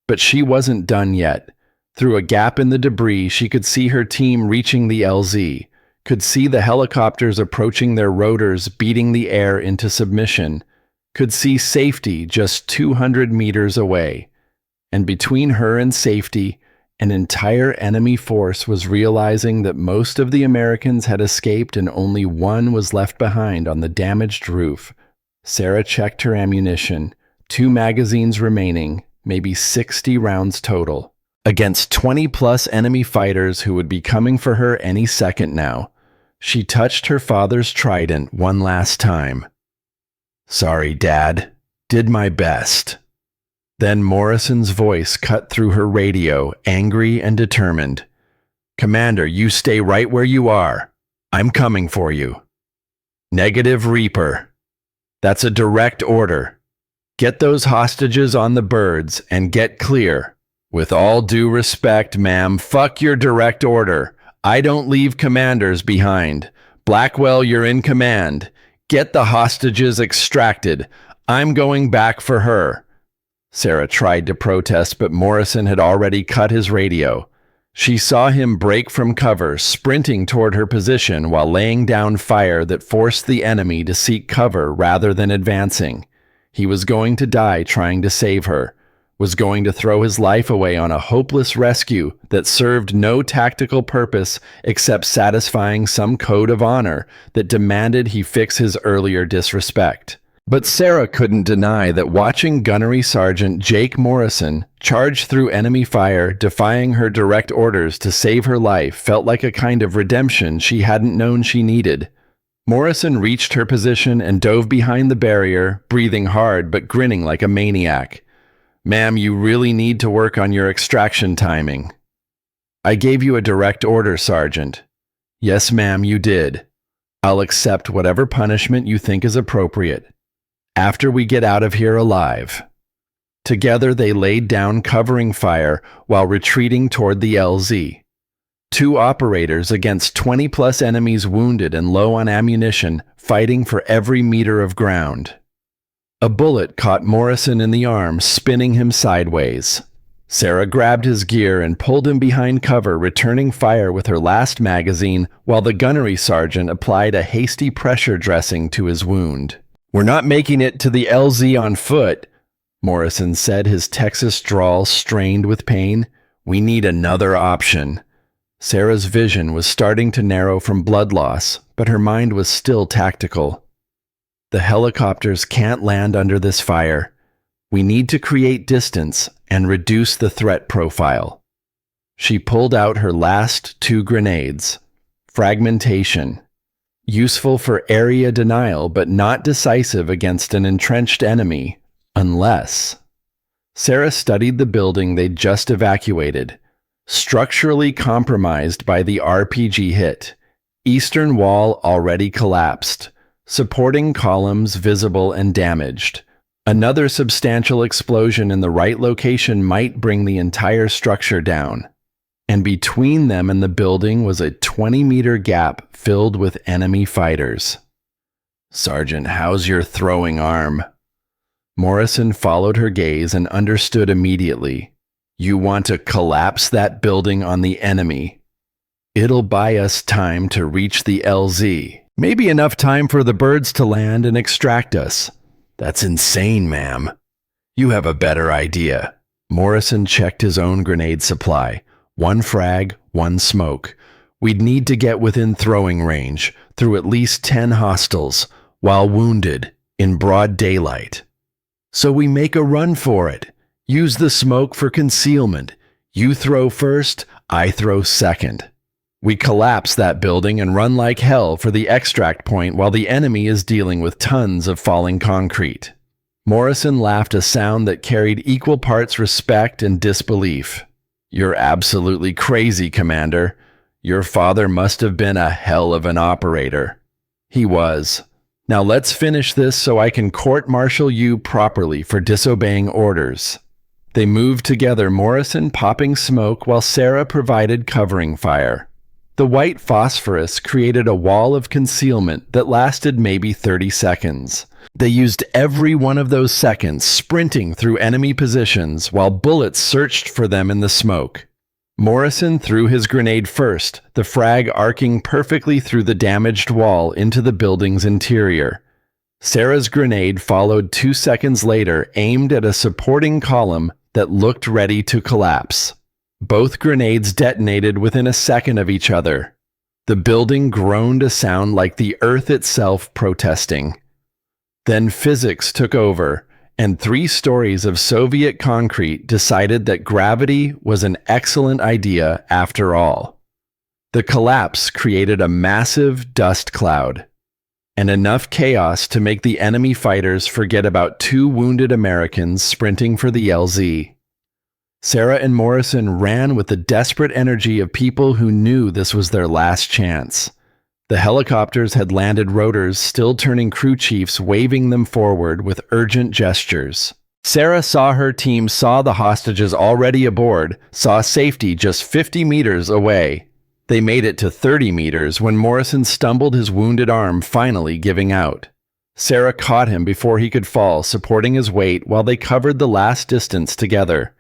But she wasn't done yet. Through a gap in the debris, she could see her team reaching the LZ, could see the helicopters approaching their rotors, beating the air into submission, could see safety just 200 meters away. And between her and safety, an entire enemy force was realizing that most of the Americans had escaped and only one was left behind on the damaged roof. Sarah checked her ammunition. 2 magazines remaining, maybe 60 rounds total. Against 20-plus enemy fighters who would be coming for her any second now. She touched her father's trident one last time. Sorry, Dad. Did my best. Then Morrison's voice cut through her radio, angry and determined. Commander, you stay right where you are. I'm coming for you. Negative, Reaper. That's a direct order. Get those hostages on the birds and get clear. With all due respect, ma'am, fuck your direct order. I don't leave commanders behind. Blackwell, you're in command. Get the hostages extracted. I'm going back for her. Sarah tried to protest, but Morrison had already cut his radio. She saw him break from cover, sprinting toward her position while laying down fire that forced the enemy to seek cover rather than advancing. He was going to die trying to save her, was going to throw his life away on a hopeless rescue that served no tactical purpose except satisfying some code of honor that demanded he fix his earlier disrespect. But Sarah couldn't deny that watching Gunnery Sergeant Jake Morrison charge through enemy fire, defying her direct orders to save her life, felt like a kind of redemption she hadn't known she needed. Morrison reached her position and dove behind the barrier, breathing hard but grinning like a maniac. "Ma'am, you really need to work on your extraction timing." "I gave you a direct order, Sergeant." "Yes, ma'am, you did. I'll accept whatever punishment you think is appropriate. After we get out of here alive." Together they laid down covering fire while retreating toward the LZ. 2 operators against 20-plus enemies wounded and low on ammunition, fighting for every meter of ground. A bullet caught Morrison in the arm, spinning him sideways. Sarah grabbed his gear and pulled him behind cover, returning fire with her last magazine, while the gunnery sergeant applied a hasty pressure dressing to his wound. "We're not making it to the LZ on foot," Morrison said, his Texas drawl strained with pain. "We need another option." Sarah's vision was starting to narrow from blood loss, but her mind was still tactical. "The helicopters can't land under this fire. We need to create distance and reduce the threat profile." She pulled out her last 2 grenades. Fragmentation. Useful for area denial, but not decisive against an entrenched enemy, unless... Sarah studied the building they'd just evacuated. Structurally compromised by the RPG hit. Eastern wall already collapsed. Supporting columns visible and damaged. Another substantial explosion in the right location might bring the entire structure down. And between them and the building was a 20-meter gap filled with enemy fighters. "Sergeant, how's your throwing arm?" Morrison followed her gaze and understood immediately. "You want to collapse that building on the enemy. It'll buy us time to reach the LZ. Maybe enough time for the birds to land and extract us." "That's insane, ma'am." "You have a better idea." Morrison checked his own grenade supply. 1 frag, 1 smoke. We'd need to get within throwing range, through at least 10 hostiles, while wounded, in broad daylight. "So we make a run for it. Use the smoke for concealment. You throw first, I throw second. We collapse that building and run like hell for the extract point while the enemy is dealing with tons of falling concrete." Morrison laughed, a sound that carried equal parts respect and disbelief. "You're absolutely crazy, Commander. Your father must have been a hell of an operator." "He was. Now let's finish this so I can court-martial you properly for disobeying orders." They moved together, Morrison popping smoke while Sarah provided covering fire. The white phosphorus created a wall of concealment that lasted maybe 30 seconds. They used every one of those seconds sprinting through enemy positions while bullets searched for them in the smoke. Morrison threw his grenade first, the frag arcing perfectly through the damaged wall into the building's interior. Sarah's grenade followed 2 seconds later, aimed at a supporting column that looked ready to collapse. Both grenades detonated within a second of each other. The building groaned, a sound like the earth itself protesting. Then physics took over, and 3 stories of Soviet concrete decided that gravity was an excellent idea after all. The collapse created a massive dust cloud, and enough chaos to make the enemy fighters forget about 2 wounded Americans sprinting for the LZ. Sarah and Morrison ran with the desperate energy of people who knew this was their last chance. The helicopters had landed rotors, still turning crew chiefs, waving them forward with urgent gestures. Sarah saw her team, saw the hostages already aboard, saw safety just 50 meters away. They made it to 30 meters when Morrison stumbled, his wounded arm finally giving out. Sarah caught him before he could fall, supporting his weight while they covered the last distance together.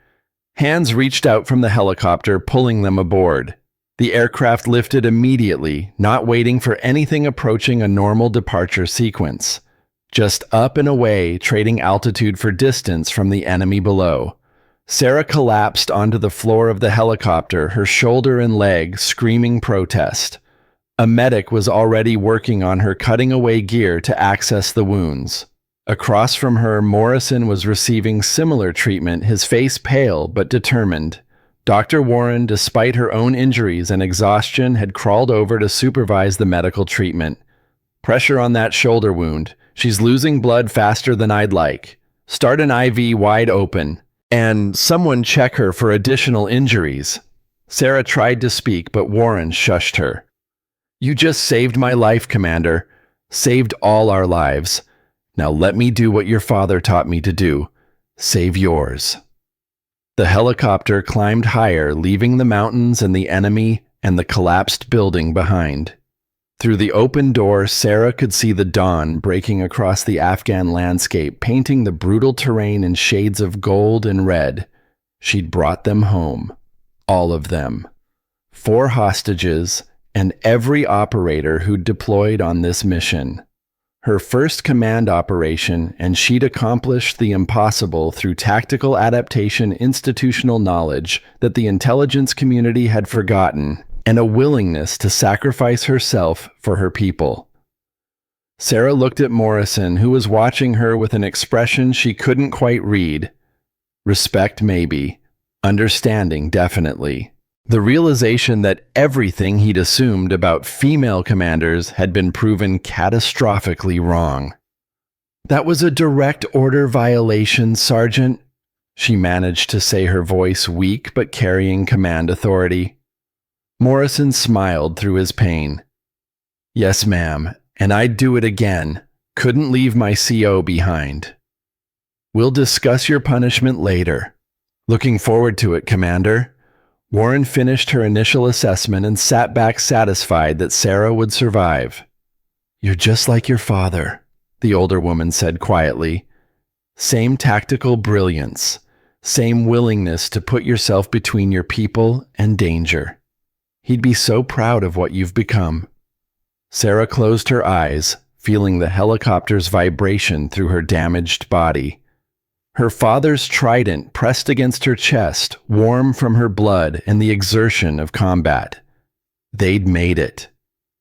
Hands reached out from the helicopter, pulling them aboard. The aircraft lifted immediately, not waiting for anything approaching a normal departure sequence. just up and away, trading altitude for distance from the enemy below. Sarah collapsed onto the floor of the helicopter, her shoulder and leg screaming protest. A medic was already working on her, cutting away gear to access the wounds. Across from her, Morrison was receiving similar treatment, his face pale but determined. Dr. Warren, despite her own injuries and exhaustion, had crawled over to supervise the medical treatment. Pressure on that shoulder wound. She's losing blood faster than I'd like. Start an IV wide open. And someone check her for additional injuries. Sarah tried to speak, but Warren shushed her. You just saved my life, Commander. Saved all our lives. Now let me do what your father taught me to do. Save yours. The helicopter climbed higher, leaving the mountains and the enemy and the collapsed building behind. Through the open door, Sarah could see the dawn breaking across the Afghan landscape, painting the brutal terrain in shades of gold and red. She'd brought them home. All of them. 4 hostages, and every operator who'd deployed on this mission. Her first command operation, and she'd accomplished the impossible through tactical adaptation, institutional knowledge that the intelligence community had forgotten, and a willingness to sacrifice herself for her people. Sarah looked at Morrison, who was watching her with an expression she couldn't quite read. Respect, maybe. Understanding, definitely. The realization that everything he'd assumed about female commanders had been proven catastrophically wrong. That was a direct order violation, Sergeant, she managed to say, her voice weak but carrying command authority. Morrison smiled through his pain. Yes, ma'am, and I'd do it again. Couldn't leave my CO behind. We'll discuss your punishment later. Looking forward to it, Commander. Warren finished her initial assessment and sat back satisfied that Sarah would survive. You're just like your father, the older woman said quietly. Same tactical brilliance, same willingness to put yourself between your people and danger. He'd be so proud of what you've become. Sarah closed her eyes, feeling the helicopter's vibration through her damaged body. Her father's trident pressed against her chest, warm from her blood and the exertion of combat. They'd made it.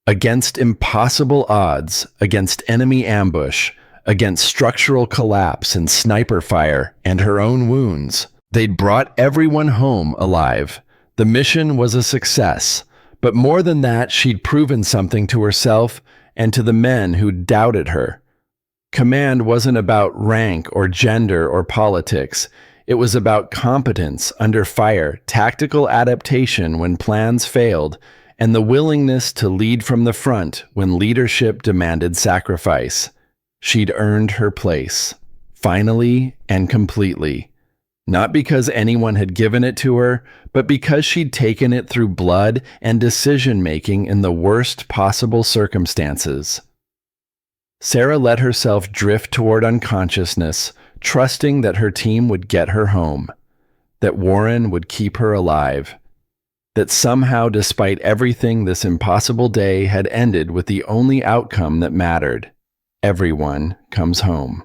Against impossible odds, against enemy ambush, against structural collapse and sniper fire and her own wounds, they'd brought everyone home alive. The mission was a success, but more than that, she'd proven something to herself and to the men who doubted her. Command wasn't about rank or gender or politics. It was about competence under fire, tactical adaptation when plans failed, and the willingness to lead from the front when leadership demanded sacrifice. She'd earned her place, finally and completely. Not because anyone had given it to her, but because she'd taken it through blood and decision-making in the worst possible circumstances. Sarah let herself drift toward unconsciousness, trusting that her team would get her home, that Warren would keep her alive, that somehow, despite everything, this impossible day had ended with the only outcome that mattered. Everyone comes home.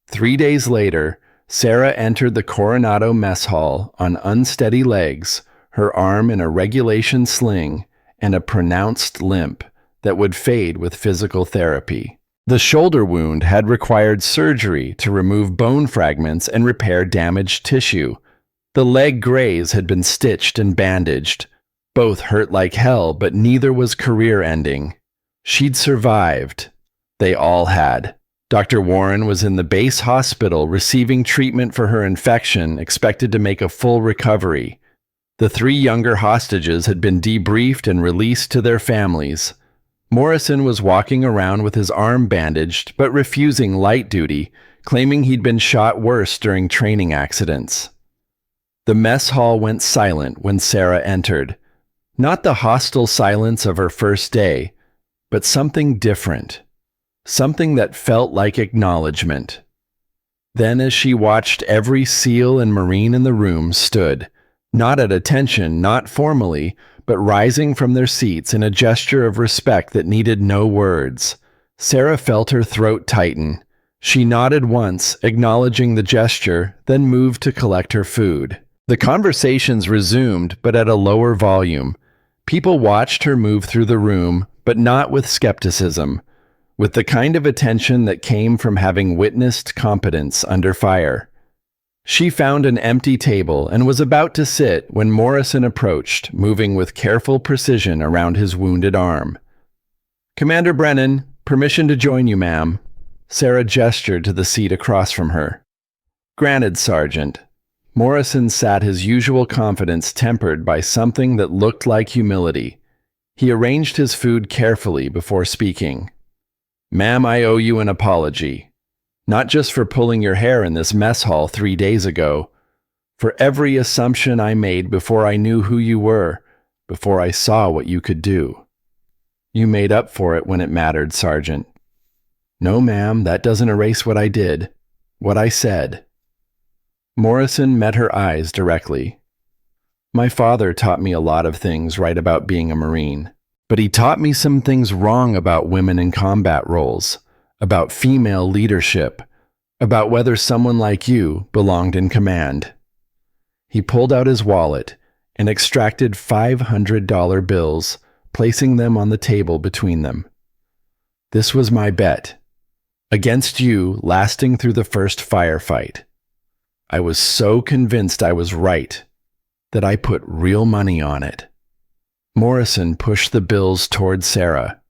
3 days later, Sarah entered the Coronado mess hall on unsteady legs, her arm in a regulation sling, and a pronounced limp that would fade with physical therapy. The shoulder wound had required surgery to remove bone fragments and repair damaged tissue. The leg graze had been stitched and bandaged. Both hurt like hell, but neither was career-ending. She'd survived. They all had. Dr. Warren was in the base hospital receiving treatment for her infection, expected to make a full recovery. The 3 younger hostages had been debriefed and released to their families. Morrison was walking around with his arm bandaged, but refusing light duty, claiming he'd been shot worse during training accidents. The mess hall went silent when Sarah entered. Not the hostile silence of her first day, but something different. Something that felt like acknowledgement. Then, as she watched, every SEAL and Marine in the room stood, not at attention, not formally, but rising from their seats in a gesture of respect that needed no words. Sarah felt her throat tighten. She nodded once, acknowledging the gesture, then moved to collect her food. The conversations resumed, but at a lower volume. People watched her move through the room, but not with skepticism, with the kind of attention that came from having witnessed competence under fire. She found an empty table and was about to sit when Morrison approached, moving with careful precision around his wounded arm. "Commander Brennan, permission to join you, ma'am." Sarah gestured to the seat across from her. "Granted, Sergeant." Morrison sat, his usual confidence tempered by something that looked like humility. He arranged his food carefully before speaking. "Ma'am, I owe you an apology. Not just for pulling your hair in this mess hall 3 days ago, for every assumption I made before I knew who you were, before I saw what you could do. You made up for it when it mattered, Sergeant." "No, ma'am, that doesn't erase what I did, what I said." Morrison met her eyes directly. "My father taught me a lot of things right about being a Marine, but he taught me some things wrong about women in combat roles, about female leadership, about whether someone like you belonged in command." He pulled out his wallet and extracted $500 bills, placing them on the table between them. "This was my bet. Against you, lasting through the first firefight. I was so convinced I was right that I put real money on it." Morrison pushed the bills toward Sarah.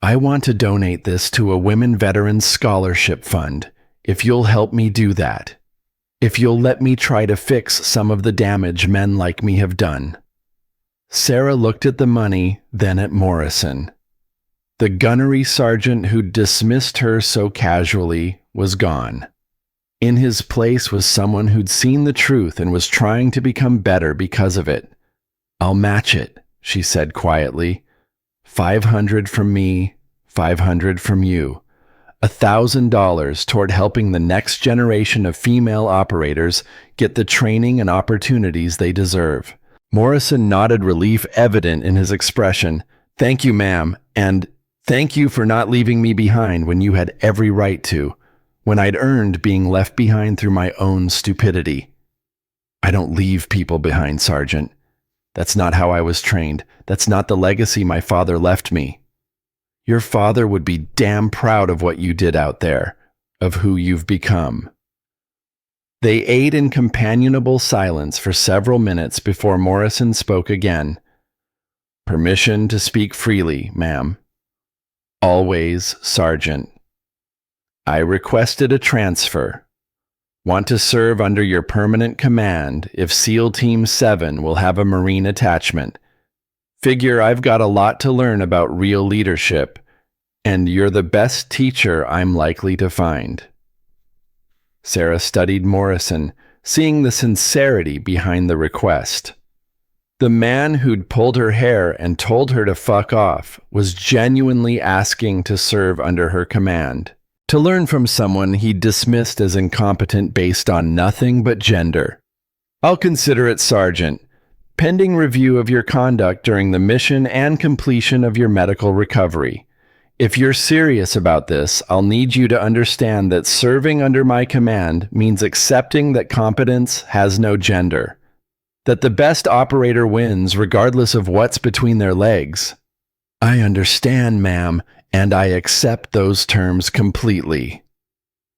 "I want to donate this to a Women Veterans Scholarship Fund, if you'll help me do that. If you'll let me try to fix some of the damage men like me have done." Sarah looked at the money, then at Morrison. The gunnery sergeant who dismissed her so casually was gone. In his place was someone who'd seen the truth and was trying to become better because of it. "I'll match it," she said quietly. 500 from me, 500 from you. $1,000 toward helping the next generation of female operators get the training and opportunities they deserve." Morrison nodded, relief evident in his expression. "Thank you, ma'am, and thank you for not leaving me behind when you had every right to, when I'd earned being left behind through my own stupidity." "I don't leave people behind, Sergeant. That's not how I was trained. That's not the legacy my father left me. Your father would be damn proud of what you did out there, of who you've become." They ate in companionable silence for several minutes before Morrison spoke again. "Permission to speak freely, ma'am." "Always, Sergeant." "I requested a transfer. Want to serve under your permanent command if SEAL Team 7 will have a Marine attachment. Figure I've got a lot to learn about real leadership, and you're the best teacher I'm likely to find." Sarah studied Morrison, seeing the sincerity behind the request. The man who'd pulled her hair and told her to fuck off was genuinely asking to serve under her command, to learn from someone he'd dismissed as incompetent based on nothing but gender. "I'll consider it, Sergeant, pending review of your conduct during the mission and completion of your medical recovery. If you're serious about this, I'll need you to understand that serving under my command means accepting that competence has no gender, that the best operator wins regardless of what's between their legs." "I understand, ma'am, and I accept those terms completely."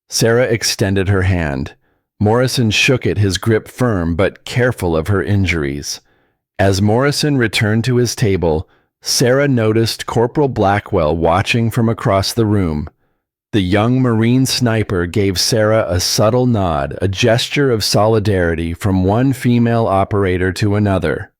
Sarah extended her hand. Morrison shook it, his grip firm but careful of her injuries. As Morrison returned to his table, Sarah noticed Corporal Blackwell watching from across the room. The young Marine sniper gave Sarah a subtle nod, a gesture of solidarity from one female operator to another.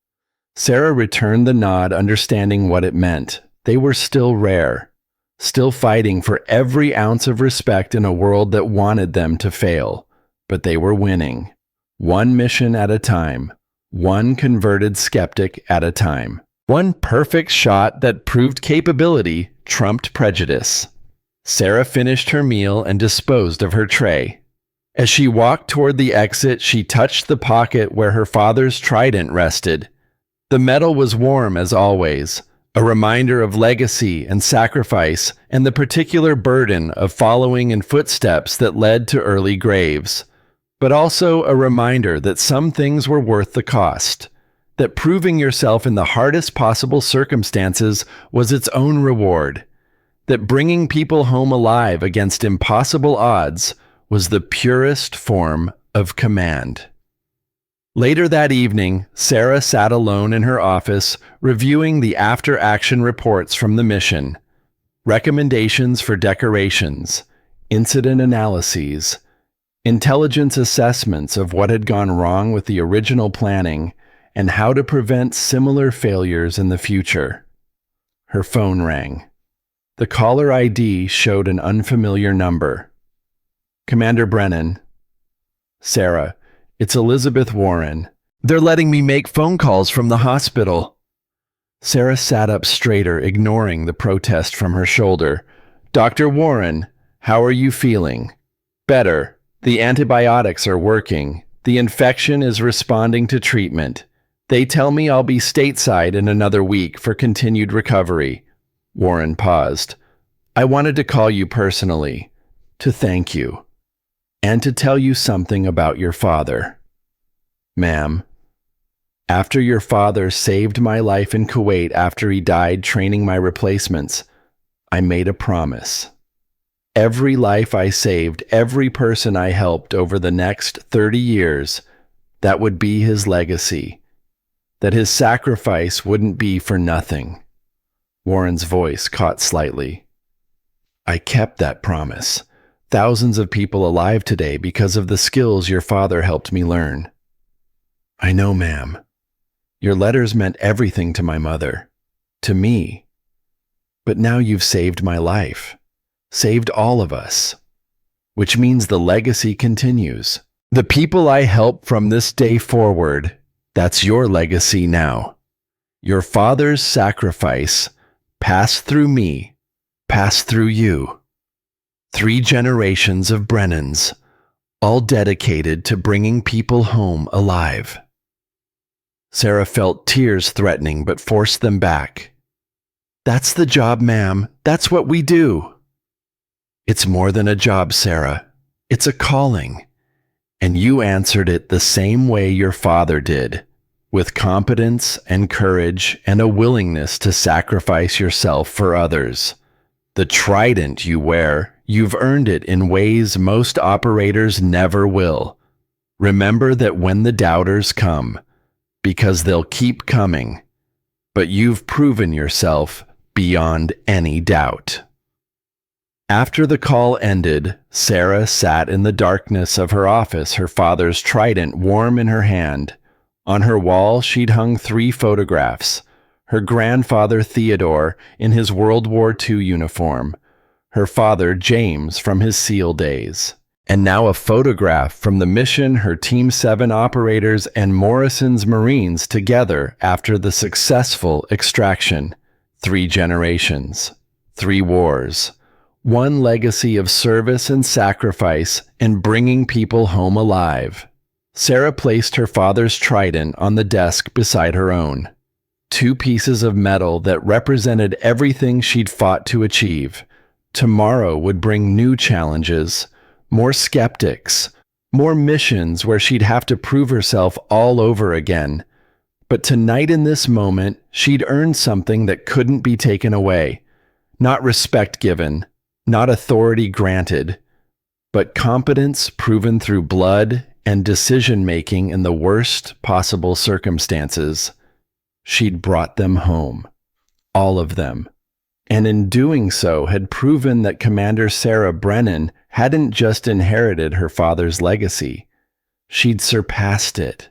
Sarah returned the nod, understanding what it meant. They were still rare, still fighting for every ounce of respect in a world that wanted them to fail. But they were winning, one mission at a time, one converted skeptic at a time. One perfect shot that proved capability trumped prejudice. Sarah finished her meal and disposed of her tray. As she walked toward the exit, she touched the pocket where her father's trident rested. The metal was warm as always, a reminder of legacy and sacrifice and the particular burden of following in footsteps that led to early graves, but also a reminder that some things were worth the cost, that proving yourself in the hardest possible circumstances was its own reward, that bringing people home alive against impossible odds was the purest form of command. Later that evening, Sarah sat alone in her office reviewing the after-action reports from the mission, recommendations for decorations, incident analyses, intelligence assessments of what had gone wrong with the original planning and how to prevent similar failures in the future. Her phone rang. The caller ID showed an unfamiliar number. Commander Brennan. Sarah, it's Elizabeth Warren. They're letting me make phone calls from the hospital. Sarah sat up straighter, ignoring the protest from her shoulder. Dr. Warren, how are you feeling? Better. The antibiotics are working. The infection is responding to treatment. They tell me I'll be stateside in another week for continued recovery. Warren paused. I wanted to call you personally, to thank you, and to tell you something about your father. Ma'am, after your father saved my life in Kuwait after he died training my replacements, I made a promise. Every life I saved, every person I helped over the next 30 years, that would be his legacy, that his sacrifice wouldn't be for nothing. Warren's voice caught slightly. I kept that promise. Thousands of people alive today because of the skills your father helped me learn. I know, ma'am. Your letters meant everything to my mother, to me. But now you've saved my life, saved all of us, which means the legacy continues. The people I help from this day forward, that's your legacy now. Your father's sacrifice passed through me, passed through you. 3 generations of Brennans, all dedicated to bringing people home alive. Sarah felt tears threatening but forced them back. That's the job, ma'am. That's what we do. It's more than a job, Sarah. It's a calling. And you answered it the same way your father did, with competence and courage and a willingness to sacrifice yourself for others. The trident you wear, you've earned it in ways most operators never will. Remember that when the doubters come, because they'll keep coming, but you've proven yourself beyond any doubt. After the call ended, Sarah sat in the darkness of her office, her father's trident warm in her hand. On her wall, she'd hung 3 photographs. Her grandfather Theodore in his World War II uniform, her father James from his SEAL days, and now a photograph from the mission her Team 7 operators and Morrison's Marines together after the successful extraction. 3 generations, 3 wars, 1 legacy of service and sacrifice and bringing people home alive. Sarah placed her father's trident on the desk beside her own. 2 pieces of metal that represented everything she'd fought to achieve. Tomorrow would bring new challenges, more skeptics, more missions where she'd have to prove herself all over again. But tonight in this moment, she'd earned something that couldn't be taken away. Not respect given, not authority granted, but competence proven through blood and decision-making in the worst possible circumstances. She'd brought them home, all of them, and in doing so had proven that Commander Sarah Brennan hadn't just inherited her father's legacy, she'd surpassed it.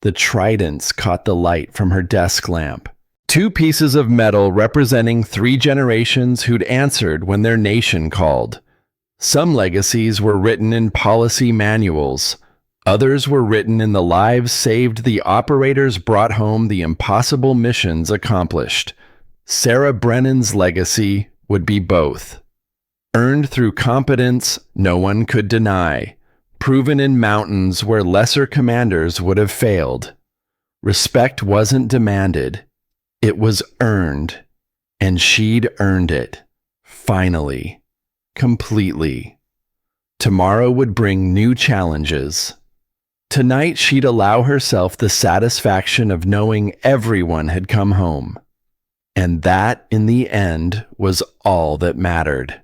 The tridents caught the light from her desk lamp. 2 pieces of metal representing 3 generations who'd answered when their nation called. Some legacies were written in policy manuals. Others were written in the lives saved the operators brought home the impossible missions accomplished. Sarah Brennan's legacy would be both. Earned through competence no one could deny. Proven in mountains where lesser commanders would have failed. Respect wasn't demanded. It was earned, and she'd earned it. Finally. Completely. Tomorrow would bring new challenges. Tonight she'd allow herself the satisfaction of knowing everyone had come home. And that, in the end, was all that mattered.